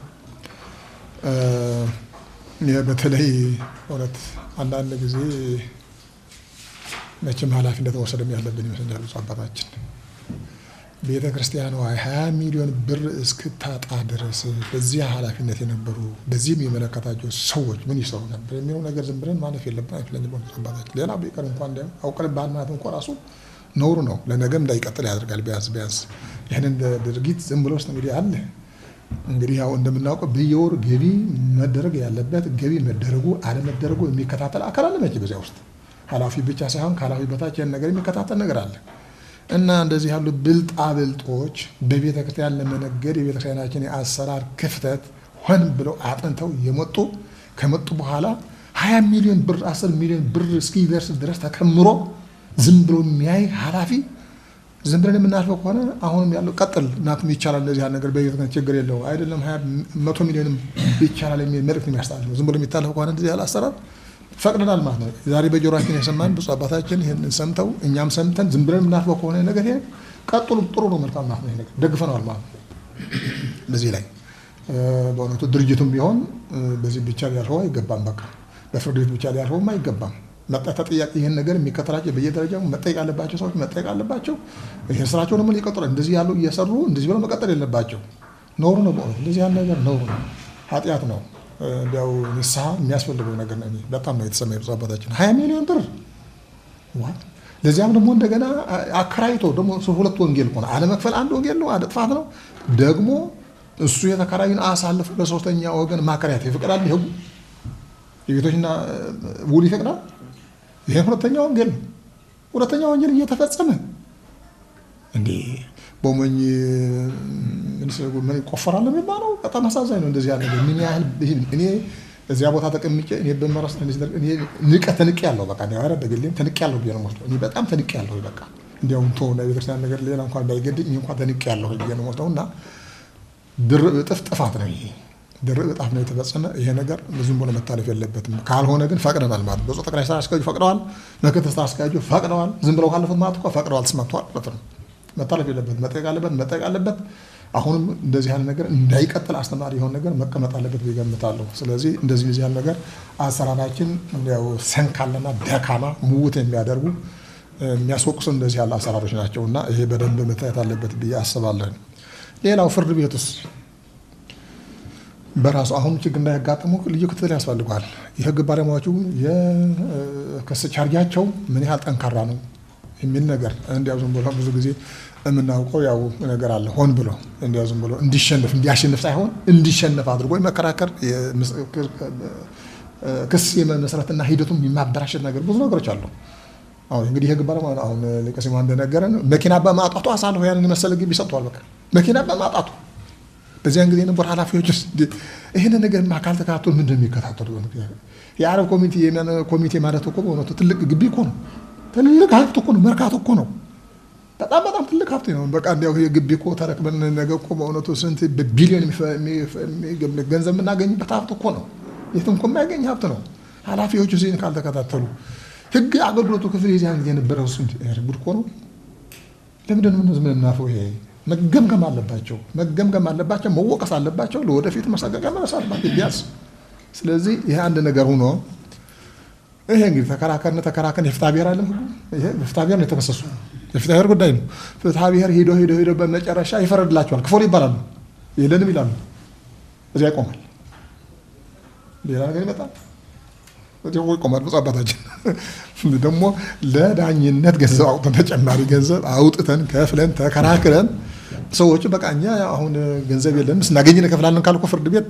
በተለይ እውነት አንዳንድ ጊዜ መቼም ኃላፊነት መውሰድም ያለብን ይመስለኛል። ብፁዕ አባታችን ቤተ ክርስቲያኗ 20 ሚሊዮን ብር እስክታጣ ድረስ በዚያ ኃላፊነት የነበሩ በዚህም የመለከታቸው ሰዎች ምን ይሰሩ ነበር የሚለው ነገር ዝም ብለን ማለፍ የለብን አይመስለኝም። ብፁዕ አባታችን ሌላ ቢቀር እንኳን እንዲያው አውቀንብሃል ማለት እንኳን ራሱ ነውሩ ነው፣ ለነገም እንዳይቀጥል ያደርጋል። ቢያንስ ይህንን ድርጊት ዝም ብሎ ውስጥ እንግዲህ አለ። እንግዲህ ያው እንደምናውቀው በየወሩ ገቢ መደረግ ያለበት ገቢ መደረጉ አለመደረጉ የሚከታተል አካል አለ። መቼ በዚያ ውስጥ ኃላፊ ብቻ ሳይሆን ከኃላፊ በታች ያን ነገር የሚከታተል ነገር አለ። እና እንደዚህ ያሉ ብልጣብልጦች በቤተ ክርስቲያን ለመነገድ የቤተ ክርስቲያናችን የአሰራር ክፍተት ሆን ብለው አጥንተው የመጡ ከመጡ በኋላ 20 ሚሊዮን ብር 10 ሚሊዮን ብር እስኪደርስ ድረስ ተከምሮ ዝም ብሎ የሚያይ ኃላፊ ዝም ብለን የምናልፈው ከሆነ አሁንም ያለው ቀጥል እናትም ይቻላል እንደዚህ ያለ ነገር በቤተ ክርስቲያን ችግር የለው አይደለም 100 ሚሊዮንም ይቻላል የሚል መልእክት የሚያስተላልፈው ዝም ብሎ የሚታለፈው ከሆነ እንደዚህ ያለ አሰራር ፈቅደናል ማለት ነው። ዛሬ በጆሮአችን የሰማን ብፁዕ አባታችን ይህንን ሰምተው እኛም ሰምተን ዝም ብለን የምናልፈው ከሆነ ነገር ይሄ ቀጥሉ፣ ጥሩ ነው፣ መልካም ማለት ነው። ይሄ ነገር ደግፈነዋል ማለት ነው። በዚህ ላይ በእውነቱ ድርጅቱም ቢሆን በዚህ ብቻ ሊያልፈው አይገባም። በቃ በፍርድ ቤት ብቻ ሊያልፈውም አይገባም። ተጠያቂ ይህን ነገር የሚከተላቸው በየደረጃው መጠየቅ ያለባቸው ሰዎች መጠየቅ አለባቸው። ይሄ ስራቸው ደግሞ ሊቀጥሉ እንደዚህ ያሉ እየሰሩ እንደዚህ ብለው መቀጠል የለባቸው። ነውሩ ነው በእውነቱ እንደዚህ ያለ ነገር ነውሩ ነው፣ ኃጢአት ነው። እንዲያው ንስሐ የሚያስፈልገው ነገር ነው። በጣም ነው የተሰማኝ ብፁዕ አባታችን 20 ሚሊዮን ብር ለዚያም ደግሞ እንደገና አከራይቶ ደግሞ ሁለት ወንጌል እኮ ነው አለመክፈል። አንድ ወንጌል ነው፣ አንድ ጥፋት ነው። ደግሞ እሱ የተከራዩን አሳልፎ ለሶስተኛ ወገን ማከራየት ይፈቅዳል ይሄው የቤቶችና ውል ይፈቅዳል። ይሄ ሁለተኛ ወንጌል ነው። ሁለተኛ ወንጌል እየተፈጸመ እንዴ በሞኝ ምን ይቆፈራል የሚባለው በጣም አሳዛኝ ነው። እንደዚህ ያለ ምን ያህል እኔ እዚያ ቦታ ተቀምጬ እኔ በመራስ እኔ ንቄ ያለው በቃ ነው ያረ በግሌም ተንቄ ያለው ቢሆን ነው እኔ በጣም ተንቄ ያለው በቃ እንዲያው እንቶ ነው ቤተክርስቲያን ነገር ሌላ እንኳን ባይገድኝ እኔ እንኳን ተንቄ ያለው ቢሆን ነው እና ድርብ ጥፋት ነው ይሄ ድርብ ጥፋት ነው የተፈጸመ። ይሄ ነገር ዝም ብሎ መታለፍ የለበትም። ካልሆነ ግን ፈቅደናል ማለት ብፁዕ ጠቅላይ ስራ አስኪያጁ ፈቅደዋል፣ ምክትል ስራ አስኪያጁ ፈቅደዋል። ዝም ብለው ካለፉት ማለት እኮ ፈቅደዋል፣ ተስማምተዋል ማለት ነው። መታለፍ የለበት፣ መጠየቅ አለበት። አሁንም እንደዚህ ያለ ነገር እንዳይቀጥል አስተማሪ የሆነ ነገር መቀመጥ አለበት ይገምታለሁ። ስለዚህ እንደዚህ ያለ ነገር አሰራራችን ያው ሰንካለና ደካማ ሙውት የሚያደርጉ የሚያስወቅሱ እንደዚህ ያለ አሰራሮች ናቸውና ይሄ በደንብ መታየት አለበት ብዬ አስባለሁ። ሌላው ፍርድ ቤቱስ በራሱ አሁን ችግር እንዳያጋጥሙ ልዩ ክትትል ያስፈልገዋል። የህግ ባለሙያዎቹ የክስ ቻርጃቸው ምን ያህል ጠንካራ ነው የሚል ነገር እንዲያው ዝም ብሎ ብዙ ጊዜ የምናውቀው ያው ነገር አለ። ሆን ብሎ እንዲያው ዝም ብሎ እንዲያሸንፍ ሳይሆን እንዲሸነፍ አድርጎ መከራከር ክስ የመመስረትና ሂደቱም የማበላሸት ነገር ብዙ ነገሮች አሉ። አሁን እንግዲህ የህግ ባለሙያ አሁን ሊቀ ስዩማን እንደነገረን መኪና በማጣቱ አሳልፎ ያንን የመሰለ ግቢ ሰጥቷል። በቃ መኪና በማጣቱ በዚያን ጊዜ የነበሩ ኃላፊዎች ይህን ነገር አካል ተከታተሉ ምንድን ነው የሚከታተሉ? የአረብ ኮሚቴ ማለት እኮ በእውነቱ ትልቅ ግቢ እኮ ነው። ትልቅ ሀብት እኮ ነው። መርካቶ እኮ ነው። በጣም ትልቅ ሀብት ነው። በቃ እንዲያው የግቢ እኮ ተረክበን ነገ እኮ በእውነቱ ስንት በቢሊዮን ገንዘብ የምናገኝበት ሀብት እኮ ነው። የትም እኮ የማያገኝ ሀብት ነው። ኃላፊዎቹ እዚህን ካልተከታተሉ ህግ አገልግሎቱ ክፍል የዚያን ጊዜ የነበረው ጉድ እኮ ነው። ለምንድን ነው ዝም ብናፈው? ይሄ መገምገም አለባቸው፣ መወቀስ አለባቸው። ለወደፊት ማሳቀቂያ መረስ አለባቸው ቢያንስ። ስለዚህ ይሄ አንድ ነገር ሆኖ ይሄ እንግዲህ ተከራከርን የፍትሐ ብሔር አለም ህጉ ይሄ በፍትሐ ብሔር ነው የተከሰሱ የፍትሐ ብሔር ጉዳይ ነው። ፍትሐ ብሔር ሄዶ በመጨረሻ ይፈረድላቸዋል። ክፎል ይባላሉ፣ የለንም ይላሉ። እዚያ ይቆማል። ሌላ ነገር ይመጣል፣ እዚያ ይቆማል። ብፁዕ አባታችን ደግሞ ለዳኝነት ገንዘብ አውጥተን ተጨማሪ ገንዘብ አውጥተን ከፍለን ተከራክረን ሰዎቹ በቃ እኛ አሁን ገንዘብ የለንም ስናገኝ እንከፍላለን ካልኩ ፍርድ ቤት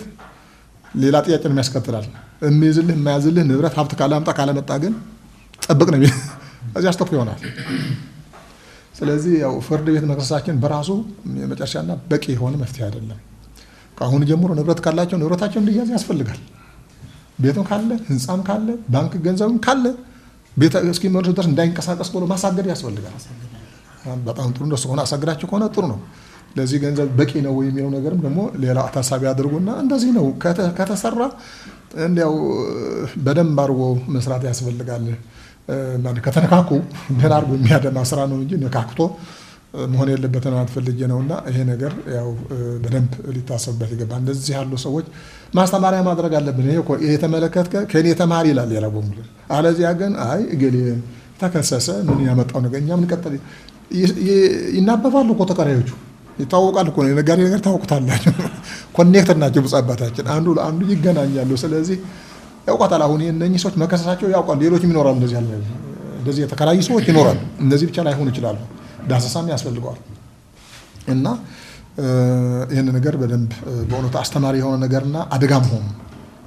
ሌላ ጥያቄ ነው የሚያስከትላል። የሚይዝልህ የማያዝልህ ንብረት ሀብት ካላምጣ ካለመጣ ግን ጠብቅ ነው የሚል እዚህ አስተፍ ይሆናል። ስለዚህ ያው ፍርድ ቤት መክሰሳችን በራሱ የመጨረሻና በቂ የሆነ መፍትሄ አይደለም። ከአሁን ጀምሮ ንብረት ካላቸው ንብረታቸው እንዲያዝ ያስፈልጋል። ቤትም ካለ ህንፃም ካለ ባንክ ገንዘብም ካለ ቤት እስኪመርሱ ድረስ እንዳይንቀሳቀስ ብሎ ማሳገድ ያስፈልጋል። በጣም ጥሩ እንደሱ ሆነ አሳግዳቸው ከሆነ ጥሩ ነው። ለዚህ ገንዘብ በቂ ነው የሚለው ነገርም ደግሞ ሌላ ታሳቢ አድርጉና እንደዚህ ነው ከተሰራ እንዲያው በደንብ አድርጎ መስራት ያስፈልጋል። ከተነካኩ ደህና አድርጎ የሚያደማ ስራ ነው እንጂ ነካክቶ መሆን የለበትም አትፈልጌ ነውና ይሄ ነገር ያው በደንብ ሊታሰብበት ይገባል። እንደዚህ ያሉ ሰዎች ማስተማሪያ ማድረግ አለብን። ይሄ እኮ የተመለከትከ ከኔ ተማሪ ይላል ሌላ በሙሉ። አለዚያ ግን አይ እገሌ ተከሰሰ ምን ያመጣው ነገር እኛ ምን ቀጠል ይናበባሉ እኮ ተከራዮቹ ይታወቃል እኮ ነጋዴ ነገር ታውቁታላችሁ። ኮኔክተር ናቸው ብፁዕ አባታችን አንዱ ለአንዱ ይገናኛሉ። ስለዚህ ያውቃታል። አሁን እነኚህ ሰዎች መከሰሳቸው ያውቃሉ። ሌሎችም ይኖራሉ እንደዚህ የተከራዩ ሰዎች ይኖራሉ። እነዚህ ብቻ ላይሆኑ ይችላሉ። ዳሰሳም ያስፈልገዋል እና ይህን ነገር በደንብ በእውነቱ አስተማሪ የሆነ ነገርና አደጋ መሆኑ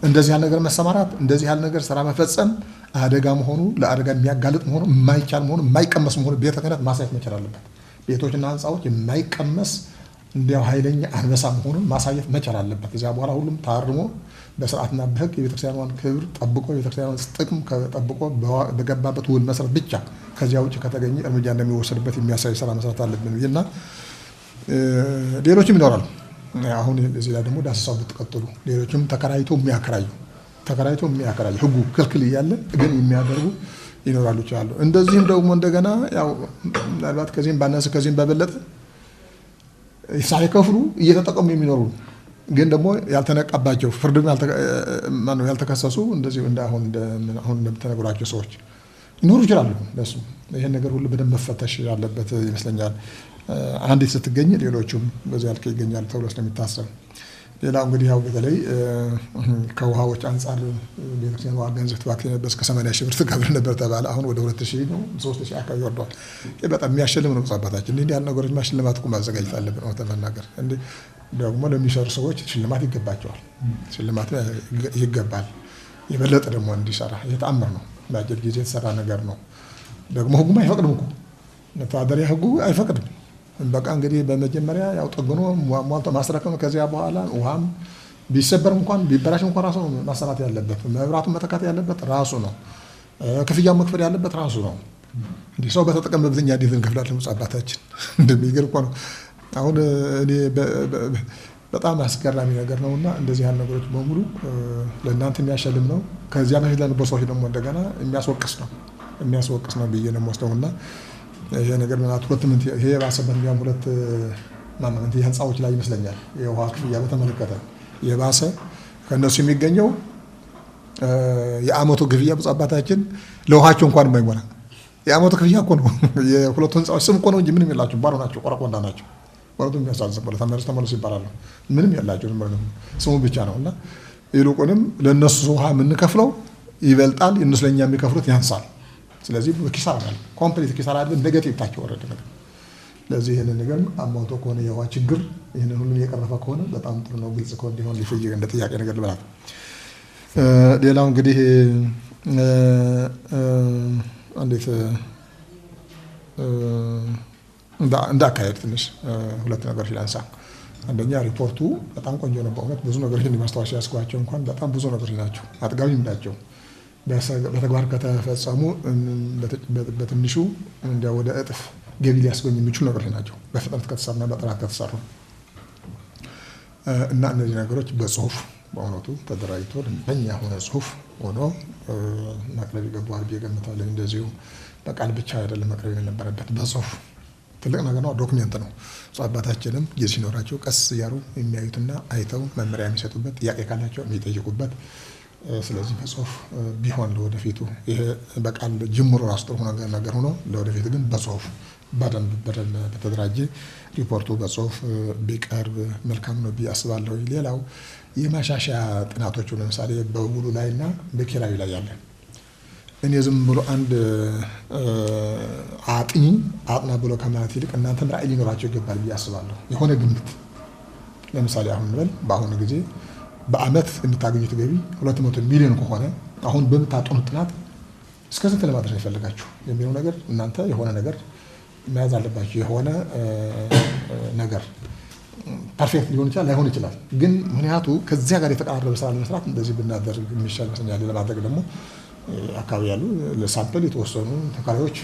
እንደዚህ ያለ ነገር መሰማራት እንደዚህ ያለ ነገር ስራ መፈጸም አደጋ መሆኑ ለአደጋ የሚያጋልጥ መሆኑ የማይቻል መሆኑ የማይቀመስ መሆኑ ቤተ ክህነት ማሳየት መቻል አለበት። ቤቶችና ህንፃዎች የማይቀመስ እንዲያው ኃይለኛ አንበሳ መሆኑን ማሳየት መቻል አለበት። እዚያ በኋላ ሁሉም ታርሞ በስርዓትና በህግ የቤተክርስቲያኗን ክብር ጠብቆ የቤተክርስቲያኗን ጥቅም ጠብቆ በገባበት ውል መሰረት ብቻ ከዚያ ውጭ ከተገኘ እርምጃ እንደሚወሰድበት የሚያሳይ ስራ መስራት አለብን እና ሌሎችም ይኖራሉ። አሁን እዚህ ላይ ደግሞ ዳሰሳው ብትቀጥሉ ሌሎችም ተከራይቶ የሚያከራዩ ህጉ ክልክል እያለ ግን የሚያደርጉ ይኖራሉ ይችላሉ። እንደዚህም ደግሞ እንደገና ያው ምናልባት ከዚህም ባነሰ ከዚህም በበለጠ ሳይከፍሉ እየተጠቀሙ የሚኖሩ ግን ደግሞ ያልተነቃባቸው ፍርድም ያልተከሰሱ እንደዚህ አሁን እንደምትነግሯቸው ሰዎች ይኖሩ ይችላሉ። ለሱ ይሄን ነገር ሁሉ በደንብ መፈተሽ ያለበት ይመስለኛል። አንዲት ስትገኝ ሌሎቹም በዚያ ልክ ይገኛሉ ተብሎ ስለሚታሰብ ሌላው እንግዲህ ያው በተለይ ከውሃዎች አንጻር ቤተክርስቲያን ዋጋ ገንዘብ ትባክል ነበር እስከ 80 ሺህ ብር ትከፍል ነበር ተባለ። አሁን ወደ 2000 ነው 3000 አካባቢ ወርዷል። ይሄ በጣም የሚያሸልም ነው አባታችን። እንዲህ ያለ ነገሮች ማሽልማት እኮ ማዘጋጀት አለብን ነው ተመናገር። እንዴ ደግሞ ለሚሰሩ ሰዎች ሽልማት ይገባቸዋል። ሽልማት ይገባል። የበለጠ ደግሞ እንዲሰራ የተአምር ነው። በአጭር ጊዜ የተሰራ ነገር ነው። ደግሞ ህጉም አይፈቅድም እኮ መተዳደሪያ ህጉ አይፈቅድም። በቃ እንግዲህ በመጀመሪያ ያው ጠግኖ ሟልቶ ማስረከም ከዚያ በኋላ ውሃም ቢሰበር እንኳን ቢበላሽ እንኳን ራሱ ነው ማሰራት ያለበት። መብራቱን መተካት ያለበት ራሱ ነው። ክፍያው መክፈል ያለበት ራሱ ነው። እንዲህ ሰው በተጠቀመበት እኛ እንዴት እንከፍላለን? ብፁዕ አባታችን እንደሚገርም እኮ ነው። አሁን እኔ በጣም አስገራሚ ነገር ነውና እንደዚህ ያሉ ነገሮች በሙሉ ለእናንተ የሚያሸልም ነው። ከዚያ በፊት ለነበሩ ሰዎች ደግሞ እንደገና የሚያስወቅስ ነው ብዬ ነው የምወስደውና ይሄ ነገር ምናልባት ሁለት ምን ይሄ ባሰበት እንዲያውም ሁለት ማንነት የህንፃዎች ላይ ይመስለኛል የውሃ ክፍያ በተመለከተ የባሰ ከነሱ የሚገኘው የአመቱ ክፍያ ብፁዕ አባታችን ለውሃቸው እንኳን የማይሞላ የአመቱ ክፍያ እኮ ነው። የሁለቱ ህንፃዎች ስም እኮ ነው እንጂ ምንም የላቸው ባዶ ናቸው፣ ቆረቆንዳ ናቸው። ወረቱ የሚያሳዝን ብለ ተመለሱ ይባላሉ። ምንም የላቸው ስሙ ብቻ ነው እና ይልቁንም ለእነሱ ውሃ የምንከፍለው ይበልጣል፣ እነሱ ለእኛ የሚከፍሉት ያንሳል። ስለዚህ ኪሳራ ነው፣ ኮምፕሊት ኪሳራ አይደለም፣ ኔጌቲቭ ታች ወረደ ነገር። ለዚህ ይሄንን ነገር አሟልቶ ከሆነ የውሃ ችግር ይሄንን ሁሉ እየቀረፈ ከሆነ በጣም ጥሩ ነው። ግልጽ ከሆነ እንዲሆን ሊፈይግ እንደ ጥያቄ ነገር ልበላት። ሌላው እንግዲህ እንዴት እንዳካሄድ ትንሽ ሁለት ነገሮች ላንሳ። አንደኛ ሪፖርቱ በጣም ቆንጆ ነው በእውነት ብዙ ነገሮች ማስታወሻ ያስኳቸው እንኳን በጣም ብዙ ነገሮች ናቸው፣ አጥጋቢም ናቸው። በተግባር ከተፈጸሙ በትንሹ እንደ ወደ እጥፍ ገቢ ሊያስገኙ የሚችሉ ነገሮች ናቸው፣ በፍጥነት ከተሰሩና በጥራት ከተሰሩ እና እነዚህ ነገሮች በጽሁፍ በእውነቱ ተደራጅቶ ደንበኛ የሆነ ጽሁፍ ሆኖ መቅረብ ይገባዋል ብዬ እገምታለሁ። እንደዚሁ በቃል ብቻ አይደለም መቅረብ የነበረበት በጽሁፍ ትልቅ ነገር ነው፣ ዶክሜንት ነው። አባታችንም ጊዜ ሲኖራቸው ቀስ እያሉ የሚያዩትና አይተው መመሪያ የሚሰጡበት፣ ጥያቄ ካላቸው የሚጠይቁበት። ስለዚህ በጽሁፍ ቢሆን ለወደፊቱ ይሄ በቃል ጅምሮ ራሱ ጥሩ ነገር ሆኖ ለወደፊቱ ግን በጽሁፍ በደንብ በተደራጀ ሪፖርቱ በጽሁፍ ቢቀርብ መልካም ነው ብዬ አስባለሁ። ሌላው የማሻሻያ ጥናቶቹ ለምሳሌ በውሉ ላይና በኪራዩ ላይ ያለ እኔ ዝም ብሎ አንድ አጥና ብሎ ከማለት ይልቅ እናንተም ራዕይ ሊኖራቸው ይገባል ብዬ አስባለሁ። የሆነ ግምት ለምሳሌ አሁን እንበል በአሁኑ ጊዜ በአመት የምታገኙት ገቢ 200 ሚሊዮን ከሆነ አሁን በምታጠኑት ጥናት እስከ ስንት ለማድረስ ይፈልጋችሁ የሚለው ነገር እናንተ የሆነ ነገር መያዝ አለባችሁ። የሆነ ነገር ፐርፌክት ሊሆን ይችላል ላይሆን ይችላል፣ ግን ምክንያቱ ከዚያ ጋር የተቀራረበ ስራ ለመስራት እንደዚህ ብናደርግ የሚሻል ይመስለኛል። ለማድረግ ደግሞ አካባቢ ያሉ ለሳምፕል የተወሰኑ ተካሪዎች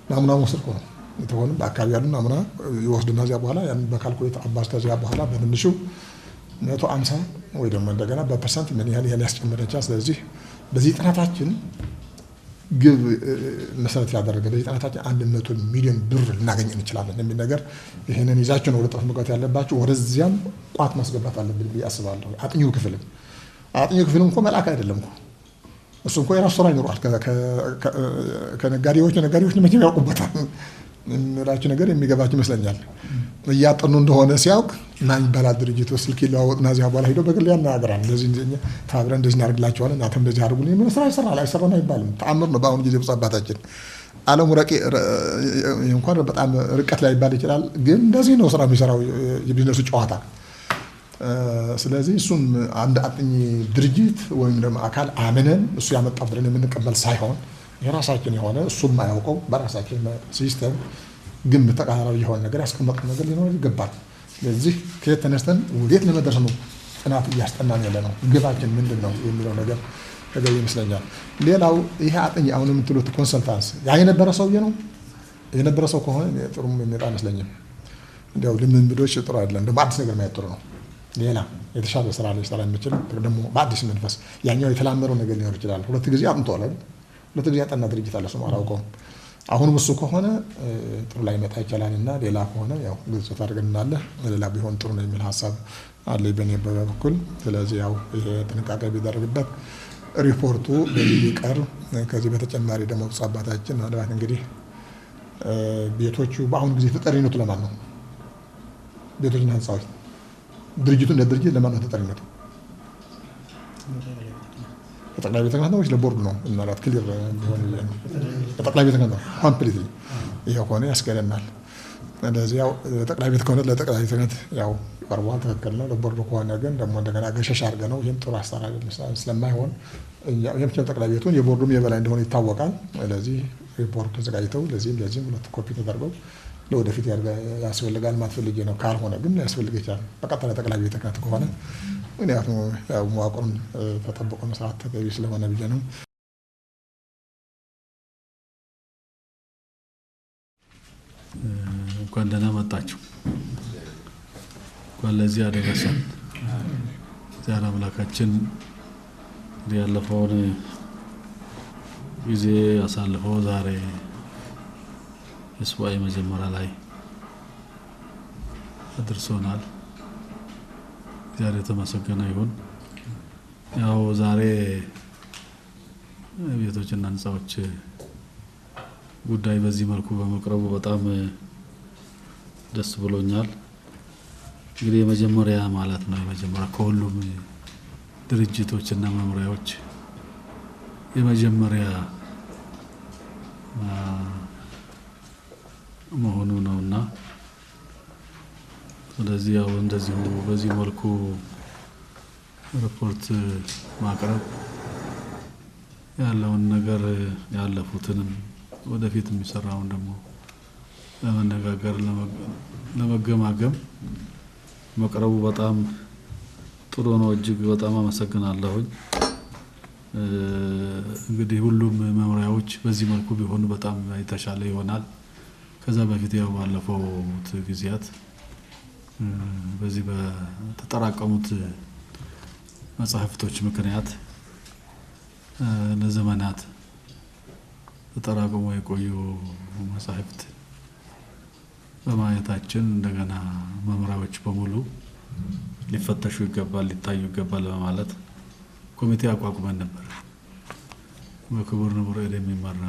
ናሙና መውሰድ ነው። የተሆኑ በአካባቢ ያሉ ናሙና ይወስድና እዚያ በኋላ ያን በካልኩሌት አባዝተው እዚያ በኋላ በትንሹ 150 ወይ ደግሞ እንደገና በፐርሰንት ምን ያህል ያስጨምረቻ። ስለዚህ በዚህ ጥናታችን ግብ መሰረት ያደረገ በዚህ ጥናታችን 100 ሚሊዮን ብር ልናገኝ እንችላለን የሚል ነገር ይሄንን ይዛችሁ ነው ወደ ጥናት መግባት ያለባችሁ። ወደዚያም ቋት ማስገባት አለብን ብዬ አስባለሁ። አጥኚው ክፍልም እኮ መልአክ አይደለም እኮ እሱ እኮ የራሱ ስራ ይኖረዋል። ከነጋዴዎች መቼም ያውቁበታል እንላችሁ ነገር የሚገባችሁ ይመስለኛል። እያጠኑ እንደሆነ ሲያውቅ ማን ይባላል ድርጅቱ ስልክ ይለዋወጥና እዚያ በኋላ ሄዶ በግል ያናገራል። እንደዚህ ተባብረን እንደዚህ እናደርግላቸዋለን እናንተም እንደዚህ አድርጉልኝ የሚል ስራ ይሰራል። አይሰራም አይባልም። ተአምር ነው። በአሁኑ ጊዜ ብፁዕ አባታችን ዓለሙ እንኳን በጣም ርቀት ላይ ይባል ይችላል፣ ግን እንደዚህ ነው ስራ የሚሰራው የቢዝነሱ ጨዋታ። ስለዚህ እሱም አንድ አጥኚ ድርጅት ወይም ደግሞ አካል አምነን እሱ ያመጣ ብለን የምንቀበል ሳይሆን የራሳችን የሆነ እሱም የማያውቀው በራሳችን ሲስተም ግምት ተቃራኒ የሆነ ነገር ያስቀመጥነው ነገር ሊኖር ይገባል። ስለዚህ ከየት ተነስተን ወዴት ለመድረስ ነው ጥናት እያስጠናን ያለ ነው፣ ግባችን ምንድን ነው የሚለው ነገር ተገቢ ይመስለኛል። ሌላው ይሄ አጥኚ አሁን የምትሉት ኮንሰልታንስ ያ የነበረ ሰውዬ ነው። የነበረ ሰው ከሆነ ጥሩም የሚመጣ አይመስለኝም። እንዲያው ልምምዶች ጥሩ አይደለም። ደግሞ አዲስ ነገር ማየት ጥሩ ነው። ሌላ የተሻለ ስራ ላይ ስራ የሚችል ደግሞ በአዲስ መንፈስ ያኛው የተላመደው ነገር ሊኖር ይችላል። 2 ጊዜ አጥንቷል። 2 ጊዜ ያጠና ድርጅት አለ፣ ስሙ አላውቀውም። አሁንም እሱ ከሆነ ጥሩ ላይ መጣ ይችላል እና ሌላ ከሆነ ያው ግልጽ አድርገን እናለ ሌላ ቢሆን ጥሩ ነው የሚል ሀሳብ አለ በእኔ በኩል። ስለዚህ ያው ይሄ ጥንቃቄ ቢደረግበት ሪፖርቱ በዚህ ቢቀር። ከዚህ በተጨማሪ ደግሞ ብፁዕ አባታችን ምናልባት እንግዲህ ቤቶቹ በአሁኑ ጊዜ ተጠሪነቱ ለማን ነው? ቤቶችና ህንፃዎች ድርጅቱ እንደ ድርጅት ለማን ነው ተጠሪነቱ? ለጠቅላይ ቤተ ክህነት ነው ወይስ ለቦርዱ ነው? ምናልባት ክሊር ቢሆን ለጠቅላይ ቤተ ክህነት ነው ኮምፕሊትሊ። ይሄ ከሆነ ያስገደናል። ስለዚህ ያው ጠቅላይ ቤተ ክህነት ለጠቅላይ ቤተ ክህነት ያው ቀርቧል፣ ትክክል ነው። ለቦርዱ ከሆነ ግን ደግሞ እንደገና ገሸሽ አድርገ ነው ይህም ጥሩ አሰራር ስለማይሆን የምችል ጠቅላይ ቤቱን የቦርዱም የበላይ እንደሆነ ይታወቃል። ስለዚህ ሪፖርት ተዘጋጅተው ለዚህም 2 ኮፒ ተደርገው ለወደፊት ያስፈልጋል ማትፈልጌ ነው። ካልሆነ ግን ያስፈልግ ይችላል በቀጥታ ጠቅላይ ቤተ ክህነት ከሆነ ምክንያቱም ያው መዋቅሩን ተጠብቆ መስራት ተገቢ ስለሆነ ብዬ ነው። እንኳን ደህና መጣችሁ። እንኳን ለዚህ አደረሰን። ዛሬ አምላካችን ያለፈውን ጊዜ አሳልፈው ዛሬ የሱባኤ መጀመሪያ ላይ አድርሶናል። ዛሬ የተመሰገነ ይሁን። ያው ዛሬ ቤቶችና ህንፃዎች ጉዳይ በዚህ መልኩ በመቅረቡ በጣም ደስ ብሎኛል። እንግዲህ የመጀመሪያ ማለት ነው የመጀመሪያ ከሁሉም ድርጅቶችና መምሪያዎች የመጀመሪያ መሆኑ ነውና ስለዚህ ያው እንደዚሁ በዚህ መልኩ ሪፖርት ማቅረብ ያለውን ነገር ያለፉትንም ወደፊት የሚሰራውን ደግሞ ለመነጋገር ለመገማገም መቅረቡ በጣም ጥሩ ነው። እጅግ በጣም አመሰግናለሁኝ። እንግዲህ ሁሉም መምሪያዎች በዚህ መልኩ ቢሆኑ በጣም የተሻለ ይሆናል። ከዛ በፊት ያው ባለፈው ጊዜያት በዚህ በተጠራቀሙት መጽሐፍቶች ምክንያት ለዘመናት ተጠራቅሞ የቆዩ መጽሐፍት በማየታችን እንደገና መምሪያዎች በሙሉ ሊፈተሹ ይገባል፣ ሊታዩ ይገባል በማለት ኮሚቴ አቋቁመን ነበር። በክቡር ንቡረ እድ የሚመራ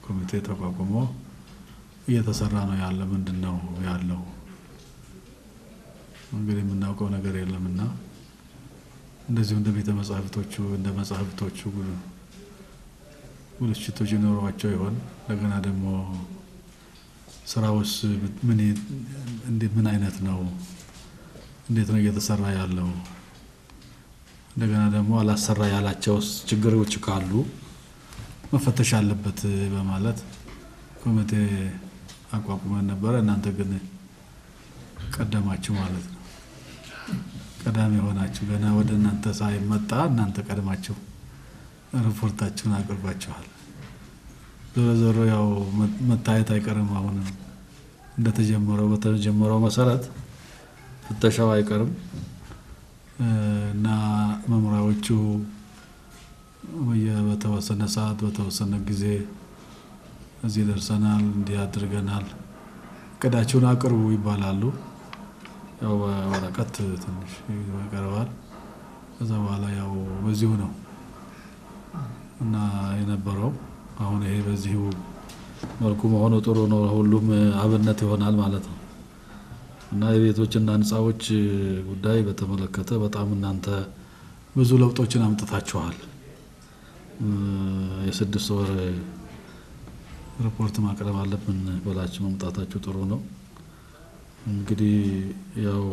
ኮሚቴ ተቋቁሞ እየተሰራ ነው ያለ። ምንድነው ያለው እንግዲህ የምናውቀው ነገር የለምና እንደዚሁ እንደ ቤተ መጻሕፍቶቹ እንደ መጻሕፍቶቹ ብልሽቶች ይኖሯቸው ይሆን? እንደገና ደግሞ ስራውስ ምን አይነት ነው? እንዴት ነው እየተሰራ ያለው? እንደገና ደግሞ አላሰራ ያላቸውስ ችግሮች ካሉ መፈተሽ አለበት በማለት ኮሚቴ አቋቁመን ነበረ። እናንተ ግን ቀደማችሁ ማለት ነው። ቀዳሚ ሆናችሁ ገና ወደ እናንተ ሳይመጣ እናንተ ቀድማችሁ ሪፖርታችሁን አቅርባችኋል። ዞሮ ዞሮ ያው መታየት አይቀርም። አሁንም በተጀመረው መሰረት ፍተሻው አይቀርም እና መምሪያዎቹ በተወሰነ ሰዓት በተወሰነ ጊዜ እዚህ ደርሰናል፣ እንዲህ አድርገናል፣ እቅዳችሁን አቅርቡ ይባላሉ። ያው ወረቀት ትንሽ ይቀርባል። ከዛ በኋላ ያው በዚሁ ነው እና የነበረው። አሁን ይሄ በዚሁ መልኩ መሆኑ ጥሩ ነው። ሁሉም አብነት ይሆናል ማለት ነው እና የቤቶችና ህንፃዎች ጉዳይ በተመለከተ በጣም እናንተ ብዙ ለውጦችን አምጥታችኋል። የ6 ወር ሪፖርት ማቅረብ አለብን ብላችሁ መምጣታችሁ ጥሩ ነው። እንግዲህ ያው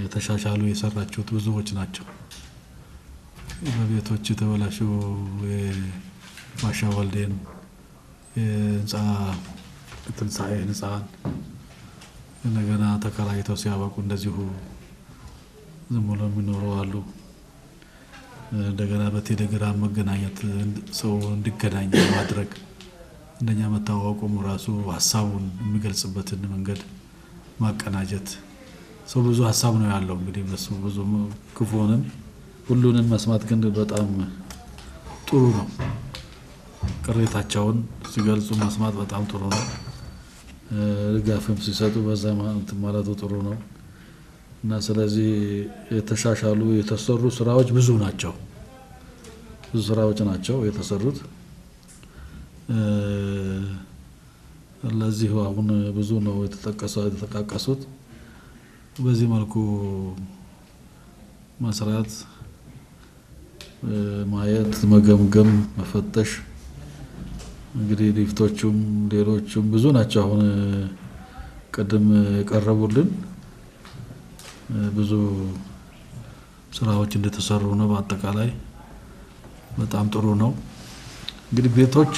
የተሻሻሉ የሰራችሁት ብዙዎች ናቸው። በቤቶች የተበላሹ ማሻ ወልዴን የህንፃ ትንሣኤ ህንፃን እንደገና ተከራይተው ሲያበቁ እንደዚሁ ዝም ብሎ የሚኖሩ አሉ። እንደገና በቴሌግራም መገናኘት ሰው እንዲገናኝ ማድረግ እንደኛ መታወቁም ራሱ ሀሳቡን የሚገልጽበትን መንገድ ማቀናጀት። ሰው ብዙ ሀሳብ ነው ያለው። እንግዲህ በሱ ብዙ ክፉንም ሁሉንም መስማት ግን በጣም ጥሩ ነው። ቅሬታቸውን ሲገልጹ መስማት በጣም ጥሩ ነው። ድጋፍም ሲሰጡ በዛ ማለቱ ጥሩ ነው እና ስለዚህ የተሻሻሉ የተሰሩ ስራዎች ብዙ ናቸው። ብዙ ስራዎች ናቸው የተሰሩት። ለዚህ አሁን ብዙ ነው የተጠቃቀሱት። በዚህ መልኩ መስራት፣ ማየት፣ መገምገም፣ መፈተሽ እንግዲህ ሊፍቶቹም ሌሎቹም ብዙ ናቸው። አሁን ቀደም የቀረቡልን ብዙ ስራዎች እንደተሰሩ ነው። በአጠቃላይ በጣም ጥሩ ነው። እንግዲህ ቤቶች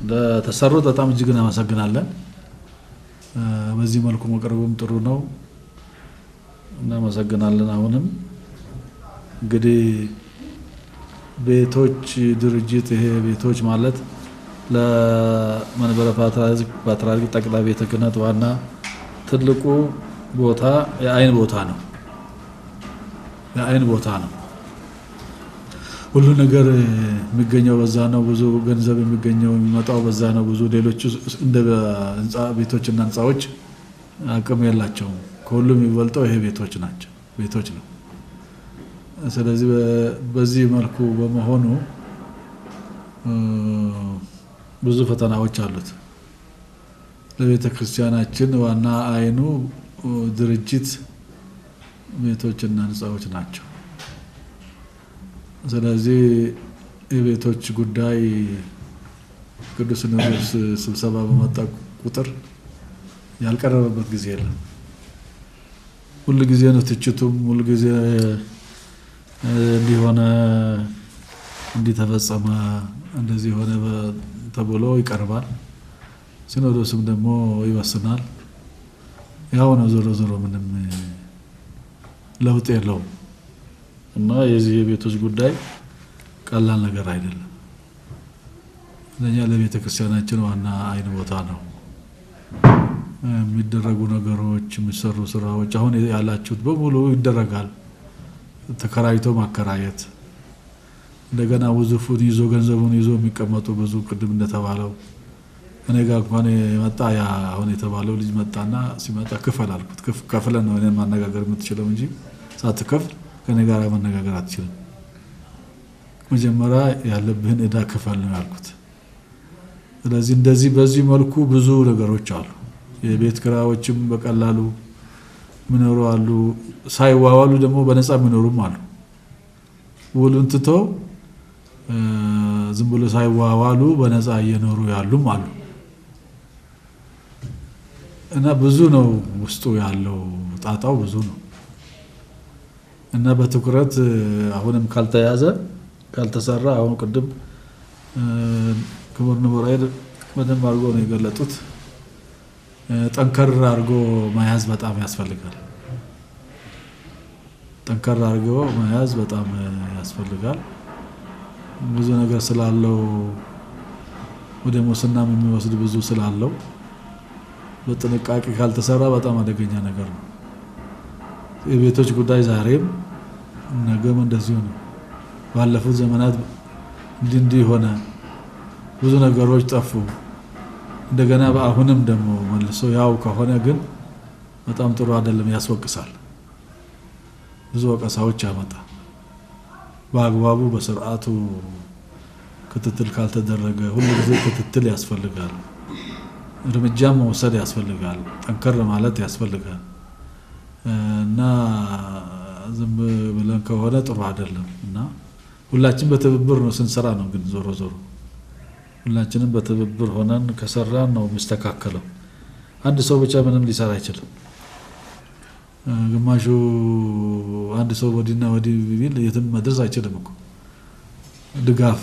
ለተሰሩት በጣም እጅግ እናመሰግናለን። በዚህ መልኩ መቅረቡም ጥሩ ነው። እናመሰግናለን። አሁንም እንግዲህ ቤቶች ድርጅት ይሄ ቤቶች ማለት ለመንበረ ፓትርያርክ ጠቅላይ ቤተ ክህነት ዋና ትልቁ ቦታ የአይን ቦታ ነው። የአይን ቦታ ነው። ሁሉ ነገር የሚገኘው በዛ ነው። ብዙ ገንዘብ የሚገኘው የሚመጣው በዛ ነው። ብዙ ሌሎች እንደ ህንፃ ቤቶችና ህንፃዎች አቅም የላቸውም። ከሁሉም የሚበልጠው ይሄ ቤቶች ናቸው። ቤቶች ነው። ስለዚህ በዚህ መልኩ በመሆኑ ብዙ ፈተናዎች አሉት። ለቤተ ክርስቲያናችን ዋና አይኑ ድርጅት ቤቶችና ህንፃዎች ናቸው። ስለዚህ የቤቶች ጉዳይ ቅዱስ ሲኖዶስ ስብሰባ በመጣ ቁጥር ያልቀረበበት ጊዜ የለም። ሁሉ ጊዜ ነው ትችቱም፣ ሁሉ ጊዜ እንዲሆነ እንዲተፈጸመ እንደዚህ ሆነ ተብሎ ይቀርባል። ሲኖዶስም ደግሞ ይወስናል። ያው ነው ዞሮ ዞሮ ምንም ለውጥ የለውም እና የዚህ የቤቶች ጉዳይ ቀላል ነገር አይደለም። ለኛ ለቤተ ክርስቲያናችን ዋና አይን ቦታ ነው። የሚደረጉ ነገሮች፣ የሚሰሩ ስራዎች አሁን ያላችሁት በሙሉ ይደረጋል። ተከራይቶ ማከራየት፣ እንደገና ውዝፉን ይዞ ገንዘቡን ይዞ የሚቀመጡ ብዙ ቅድም እንደተባለው እኔ ጋር እንኳን የመጣ ያ አሁን የተባለው ልጅ መጣና ሲመጣ ክፈል አልኩት። ከፍለን ነው እኔን ማነጋገር የምትችለው እንጂ ሳትከፍል ከኔ ጋር ማነጋገር አትችልም። መጀመሪያ ያለብህን እዳ ክፈል ነው ያልኩት። ስለዚህ እንደዚህ በዚህ መልኩ ብዙ ነገሮች አሉ። የቤት ኪራዮችም በቀላሉ ምኖሩ አሉ። ሳይዋዋሉ ደግሞ በነፃ ምኖሩም አሉ። ውሉን ትተው ዝም ብሎ ሳይዋዋሉ በነፃ እየኖሩ ያሉም አሉ እና ብዙ ነው ውስጡ ያለው ጣጣው ብዙ ነው እና በትኩረት አሁንም ካልተያዘ ካልተሰራ አሁን ቅድም ክቡር ንቡራይድ በደንብ አድርጎ ነው የገለጡት። ጠንከር አድርጎ መያዝ በጣም ያስፈልጋል። ጠንከር አድርጎ መያዝ በጣም ያስፈልጋል። ብዙ ነገር ስላለው ወደ ሙስናም የሚወስድ ብዙ ስላለው በጥንቃቄ ካልተሰራ በጣም አደገኛ ነገር ነው። የቤቶች ጉዳይ ዛሬም ነገም እንደዚሁ ነው። ባለፉት ዘመናት እንዲህ ሆነ፣ ብዙ ነገሮች ጠፉ። እንደገና በአሁንም ደግሞ መልሶ ያው ከሆነ ግን በጣም ጥሩ አይደለም፣ ያስወቅሳል። ብዙ ወቀሳዎች ያመጣል። በአግባቡ በስርዓቱ ክትትል ካልተደረገ ሁሉ ጊዜ ክትትል ያስፈልጋል። እርምጃም መውሰድ ያስፈልጋል። ጠንከር ማለት ያስፈልጋል እና ዝም ብለን ከሆነ ጥሩ አይደለም እና ሁላችን በትብብር ነው ስንሰራ ነው። ግን ዞሮ ዞሮ ሁላችንም በትብብር ሆነን ከሰራን ነው የሚስተካከለው። አንድ ሰው ብቻ ምንም ሊሰራ አይችልም። ግማሹ አንድ ሰው ወዲና ወዲ ቢል የትም መድረስ አይችልም እኮ። ድጋፍ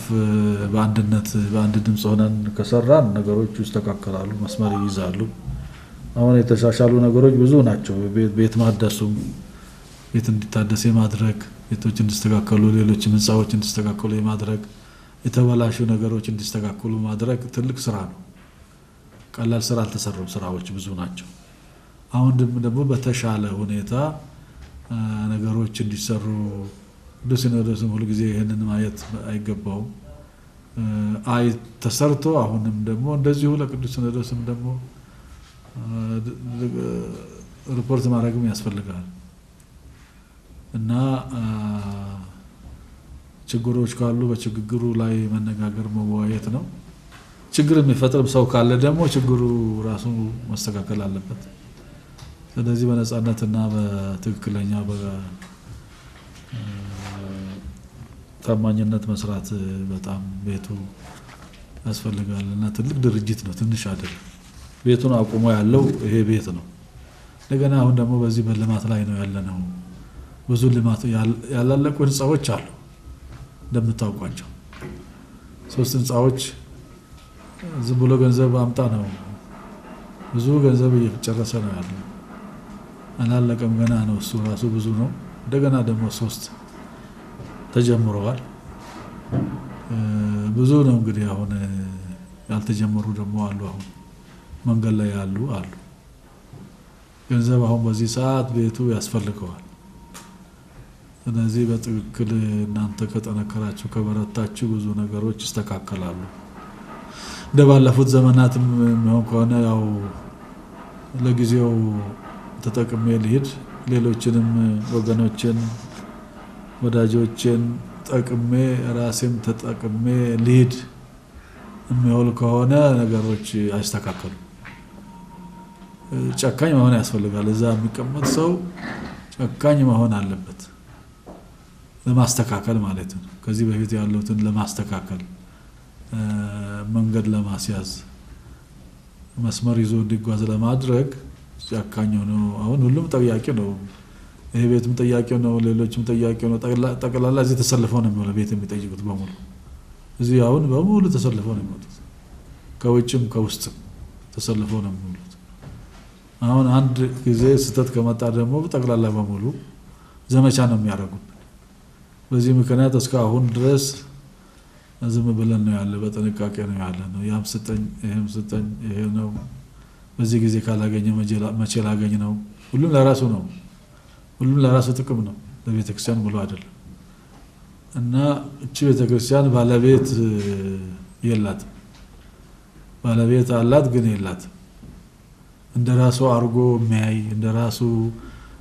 በአንድነት በአንድ ድምፅ ሆነን ከሰራን ነገሮች ይስተካከላሉ፣ መስመር ይይዛሉ። አሁን የተሻሻሉ ነገሮች ብዙ ናቸው። ቤት ማደሱም ቤት እንዲታደስ የማድረግ ቤቶች እንዲስተካከሉ፣ ሌሎች ህንፃዎች እንዲስተካከሉ የማድረግ የተበላሹ ነገሮች እንዲስተካከሉ ማድረግ ትልቅ ስራ ነው። ቀላል ስራ አልተሰሩም። ስራዎች ብዙ ናቸው። አሁን ደግሞ በተሻለ ሁኔታ ነገሮች እንዲሰሩ ቅዱስ ሲኖዶስም ሁሉ ጊዜ ይህንን ማየት አይገባውም። ተሰርቶ አሁንም ደግሞ እንደዚሁ ለቅዱስ ሲኖዶስም ደግሞ ሪፖርት ማድረግም ያስፈልጋል እና ችግሮች ካሉ በችግሩ ላይ መነጋገር መወያየት ነው። ችግር የሚፈጥርም ሰው ካለ ደግሞ ችግሩ ራሱ መስተካከል አለበት። ስለዚህ በነፃነትና በትክክለኛ በታማኝነት መስራት በጣም ቤቱ ያስፈልጋል እና ትልቅ ድርጅት ነው፣ ትንሽ አይደለም። ቤቱን አቁሞ ያለው ይሄ ቤት ነው። እንደገና አሁን ደግሞ በዚህ በልማት ላይ ነው ያለነው። ብዙ ልማት ያላለቁ ህንፃዎች አሉ እንደምታውቋቸው። 3 ህንፃዎች ዝም ብሎ ገንዘብ አምጣ ነው፣ ብዙ ገንዘብ እየጨረሰ ነው ያለው። አላለቀም፣ ገና ነው። እሱ ራሱ ብዙ ነው። እንደገና ደግሞ 3 ተጀምረዋል። ብዙ ነው እንግዲህ አሁን ያልተጀመሩ ደግሞ አሉ። አሁን መንገድ ላይ ያሉ አሉ። ገንዘብ አሁን በዚህ ሰዓት ቤቱ ያስፈልገዋል። ስለዚህ በትክክል እናንተ ከጠነከራችሁ ከበረታችሁ ብዙ ነገሮች ይስተካከላሉ። እንደ ባለፉት ዘመናትም የሚሆን ከሆነ ያው ለጊዜው ተጠቅሜ ልሂድ፣ ሌሎችንም ወገኖችን ወዳጆችን ጠቅሜ ራሴም ተጠቅሜ ልሂድ የሚሆን ከሆነ ነገሮች አይስተካከሉም። ጨካኝ መሆን ያስፈልጋል። እዛ የሚቀመጥ ሰው ጨካኝ መሆን አለበት፣ ለማስተካከል ማለት ነው። ከዚህ በፊት ያሉትን ለማስተካከል መንገድ ለማስያዝ መስመር ይዞ እንዲጓዝ ለማድረግ ጨካኝ ሆኖ አሁን ሁሉም ጠያቂ ነው። ይሄ ቤትም ጠያቂ ነው፣ ሌሎችም ጠያቂ ነው። ጠቅላላ እዚህ ተሰልፈው ነው የሚሆነው። ቤት የሚጠይቁት በሙሉ እዚህ አሁን በሙሉ ተሰልፈው ነው የሚወጡት። ከውጭም ከውስጥም ተሰልፈው ነው የሚውሉት። አሁን አንድ ጊዜ ስህተት ከመጣ ደግሞ ጠቅላላ በሙሉ ዘመቻ ነው የሚያደርጉት። በዚህ ምክንያት እስካሁን ድረስ ዝም ብለን ነው ያለ፣ በጥንቃቄ ነው ያለ ነው። ያም ስጠኝ ይሄም ስጠኝ ይሄ ነው፣ በዚህ ጊዜ ካላገኘ መቼ ላገኝ ነው። ሁሉም ለራሱ ነው፣ ሁሉም ለራሱ ጥቅም ነው፣ ለቤተክርስቲያን ብሎ አይደለም። እና እቺ ቤተክርስቲያን ባለቤት የላትም። ባለቤት አላት ግን የላትም። እንደራሱ አርጎ የሚያይ እንደራሱ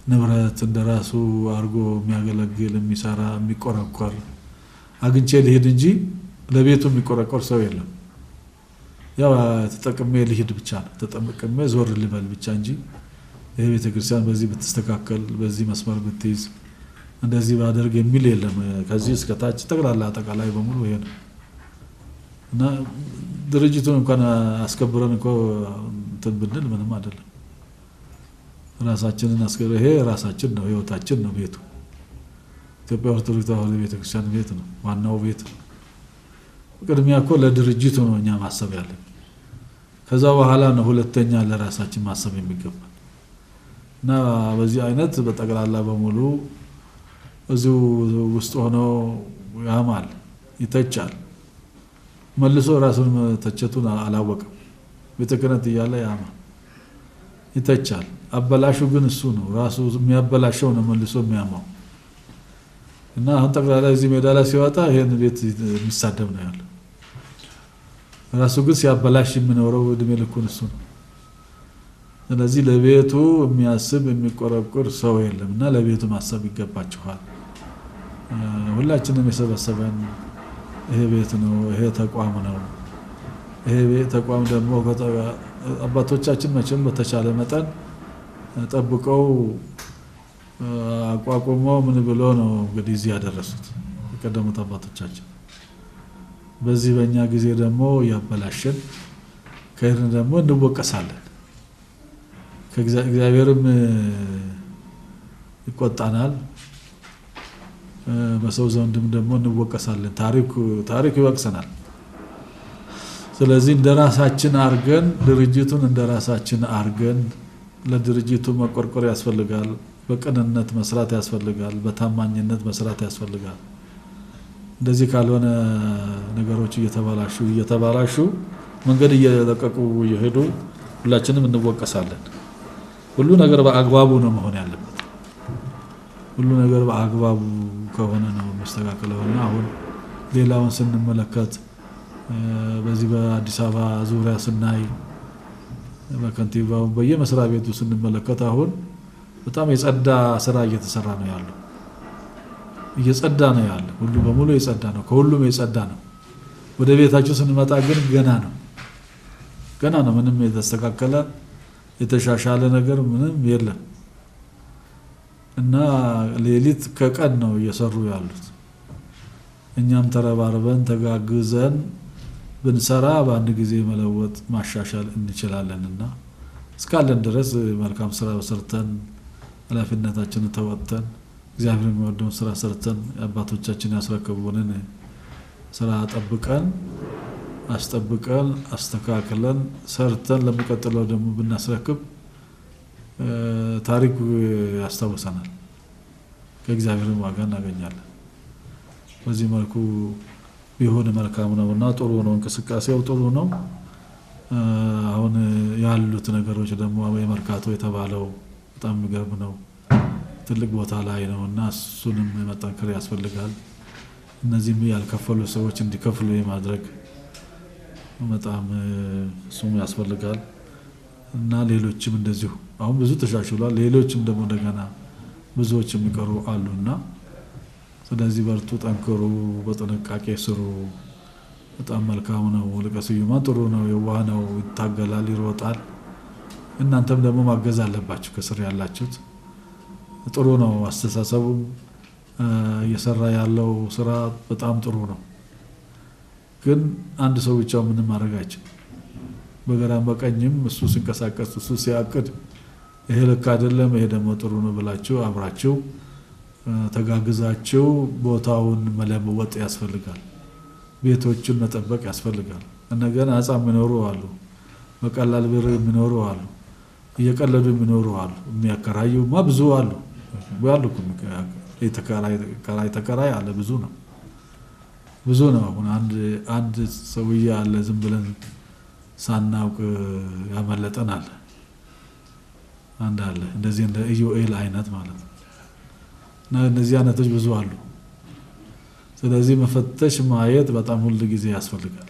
ንብረት እንደራሱ አርጎ የሚያገለግል የሚሰራ የሚቆረቆር አግኝቼ ልሂድ እንጂ ለቤቱ የሚቆረቆር ሰው የለም። ያው ተጠቅሜ ልሂድ ብቻ ነው፣ ተጠቅሜ ዞር ልበል ብቻ እንጂ ይሄ ቤተክርስቲያን በዚህ ብትስተካከል በዚህ መስመር ብትይዝ እንደዚህ ባደርግ የሚል የለም። ከዚህ እስከ ታች ጠቅላላ አጠቃላይ በሙሉ ይሄ ነው እና ድርጅቱን እንኳን አስከብረን እኮ እንትን ብንል ምንም አይደለም። ራሳችንን አስከብረን ይሄ ራሳችን ነው፣ ህይወታችን ነው ቤቱ። ኢትዮጵያ ኦርቶዶክስ ተዋሕዶ ቤተክርስቲያን ቤት ነው፣ ዋናው ቤት ነው። ቅድሚያ እኮ ለድርጅቱ ነው እኛ ማሰብ ያለን። ከዛ በኋላ ነው ሁለተኛ ለራሳችን ማሰብ የሚገባ እና በዚህ አይነት በጠቅላላ በሙሉ እዚሁ ውስጥ ሆኖ ያማል፣ ይተቻል። መልሶ ራሱን ተቸቱን አላወቀም። ቤተ ክህነት እያለ ያማ ይተቻል። አበላሹ ግን እሱ ነው። ራሱ የሚያበላሸው ነው መልሶ የሚያማው። እና አሁን ጠቅላላ እዚህ ሜዳ ላይ ሲወጣ ይሄን ቤት የሚሳደብ ነው ያለው። ራሱ ግን ሲያበላሽ የሚኖረው እድሜ ልኩን እሱ ነው። ስለዚህ ለቤቱ የሚያስብ የሚቆረቁር ሰው የለም እና ለቤቱ ማሰብ ይገባችኋል። ሁላችንም የሰበሰበን ይሄ ቤት ነው፣ ይሄ ተቋም ነው። ይሄ ተቋም ደግሞ አባቶቻችን መቼም በተቻለ መጠን ጠብቀው አቋቁመው ምን ብሎ ነው እንግዲህ እዚህ ያደረሱት የቀደሙት አባቶቻችን። በዚህ በእኛ ጊዜ ደግሞ ያበላሸን ከሄድን ደግሞ እንወቀሳለን። ከእግዚአብሔርም ይቆጣናል፣ በሰው ዘንድም ደግሞ እንወቀሳለን። ታሪክ ይወቅሰናል። ስለዚህ እንደራሳችን አርገን ድርጅቱን እንደራሳችን አርገን ለድርጅቱ መቆርቆር ያስፈልጋል። በቅንነት መስራት ያስፈልጋል። በታማኝነት መስራት ያስፈልጋል። እንደዚህ ካልሆነ ነገሮች እየተባላሹ መንገድ እየለቀቁ እየሄዱ ሁላችንም እንወቀሳለን። ሁሉ ነገር በአግባቡ ነው መሆን ያለበት። ሁሉ ነገር በአግባቡ ከሆነ ነው መስተካከለውና አሁን ሌላውን ስንመለከት በዚህ በአዲስ አበባ ዙሪያ ስናይ በከንቲባው በየመስሪያ ቤቱ ስንመለከት አሁን በጣም የጸዳ ስራ እየተሰራ ነው ያለው። እየጸዳ ነው ያለው። ሁሉ በሙሉ የጸዳ ነው። ከሁሉም የጸዳ ነው። ወደ ቤታቸው ስንመጣ ግን ገና ነው። ምንም የተስተካከለ የተሻሻለ ነገር ምንም የለም እና ሌሊት ከቀን ነው እየሰሩ ያሉት። እኛም ተረባርበን ተጋግዘን ብንሰራ በአንድ ጊዜ መለወጥ ማሻሻል እንችላለንና እስካለን ድረስ መልካም ስራ ሰርተን ኃላፊነታችንን ተወጥተን እግዚአብሔር የሚወደውን ስራ ሰርተን አባቶቻችን ያስረከቡንን ስራ አስጠብቀን አስተካክለን ሰርተን ለሚቀጥለው ደግሞ ብናስረክብ ታሪክ ያስታውሰናል። ከእግዚአብሔርም ዋጋ እናገኛለን። በዚህ መልኩ ቢሆን መልካም ነውና ጥሩ ነው። እንቅስቃሴው ጥሩ ነው። አሁን ያሉት ነገሮች ደግሞ የመርካቶ የተባለው በጣም የሚገርም ነው። ትልቅ ቦታ ላይ ነውና እሱንም መጠንከር ያስፈልጋል። እነዚህም ያልከፈሉ ሰዎች እንዲከፍሉ የማድረግ በጣም እሱም ያስፈልጋል እና ሌሎችም እንደዚሁ አሁን ብዙ ተሻሽሏል። ሌሎችም ደግሞ እንደገና ብዙዎች የሚቀሩ አሉና ስለዚህ በርቱ፣ ጠንክሩ፣ በጥንቃቄ ስሩ። በጣም መልካም ነው። ሊቀ ስዩማን ጥሩ ነው፣ የዋህ ነው፣ ይታገላል፣ ይሮጣል። እናንተም ደግሞ ማገዝ አለባችሁ። ከስር ያላችሁት ጥሩ ነው። አስተሳሰቡም እየሰራ ያለው ስራ በጣም ጥሩ ነው። ግን አንድ ሰው ብቻው ምንም ማድረግ አይችልም። በግራም በቀኝም እሱ ሲንቀሳቀስ እሱ ሲያቅድ ይሄ ልክ አይደለም፣ ይሄ ደግሞ ጥሩ ነው ብላችሁ አብራችሁ ተጋግዛችሁ ቦታውን መለወጥ ያስፈልጋል። ቤቶችን መጠበቅ ያስፈልጋል። እንደገና አጻ የሚኖሩ አሉ፣ በቀላል ብር የሚኖሩ አሉ፣ እየቀለዱ የሚኖሩ አሉ፣ የሚያከራዩማ ብዙ አሉ። ተከራይ አለ፣ ብዙ ነው። አሁን አንድ ሰውዬ አለ ዝም ብለን ሳናውቅ ያመለጠን አለ። አንድ አለ እንደዚህ እንደ ኢዩኤል አይነት ማለት ነው። እና እነዚህ አይነቶች ብዙ አሉ። ስለዚህ መፈተሽ ማየት በጣም ሁሉ ጊዜ ያስፈልጋል።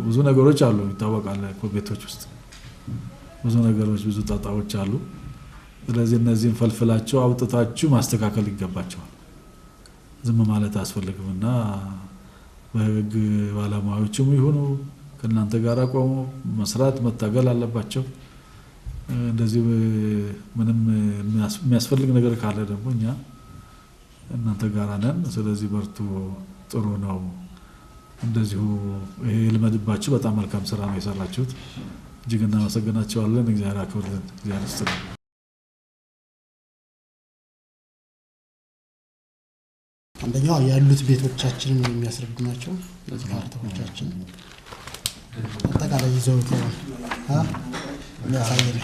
ብዙ ነገሮች አሉ፣ ይታወቃል። ቤቶች ውስጥ ብዙ ነገሮች ብዙ ጣጣዎች አሉ። ስለዚህ እነዚህን ፈልፍላችሁ አውጥታችሁ ማስተካከል ይገባቸዋል። ዝም ማለት አያስፈልግምና በህግ ባለሙያዎችም ይሁኑ ከእናንተ ጋር ቆሞ መስራት መታገል አለባቸው። እንደዚህ ምንም የሚያስፈልግ ነገር ካለ ደግሞ እኛ እናንተ ጋር ነን። ስለዚህ በርቱ፣ ጥሩ ነው። እንደዚሁ ይሄ ልመድባችሁ። በጣም መልካም ስራ ነው የሰራችሁት። እጅግ እናመሰግናቸዋለን። እግዚአብሔር ያክብርልን። እግዚአብሔር ይስጥልን። አንደኛው ያሉት ቤቶቻችንን የሚያስረዱ ናቸው። እነዚህ ካርታዎቻችን አጠቃላይ ይዘውት የሚያሳየን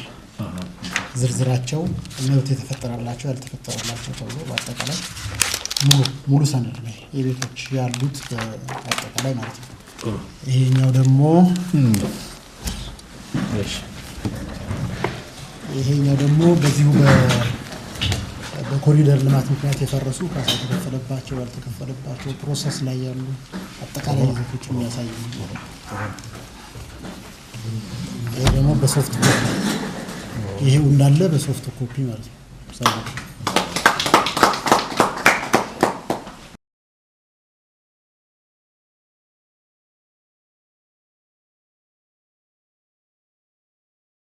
ዝርዝራቸው መብት የተፈጠረላቸው ያልተፈጠረላቸው ተብሎ በአጠቃላይ ሙሉ ሰነድ ነው የቤቶች ያሉት በአጠቃላይ ማለት ነው። ይሄኛው ደግሞ በዚሁ በኮሪደር ልማት ምክንያት የፈረሱ ካሳ የተከፈለባቸው ያልተከፈለባቸው ፕሮሰስ ላይ ያሉ አጠቃላይ ይዘቶች የሚያሳይ ነው። ይሄ ደግሞ በሶፍት ኮፒ ይሄው እንዳለ በሶፍት ኮፒ ማለት ነው።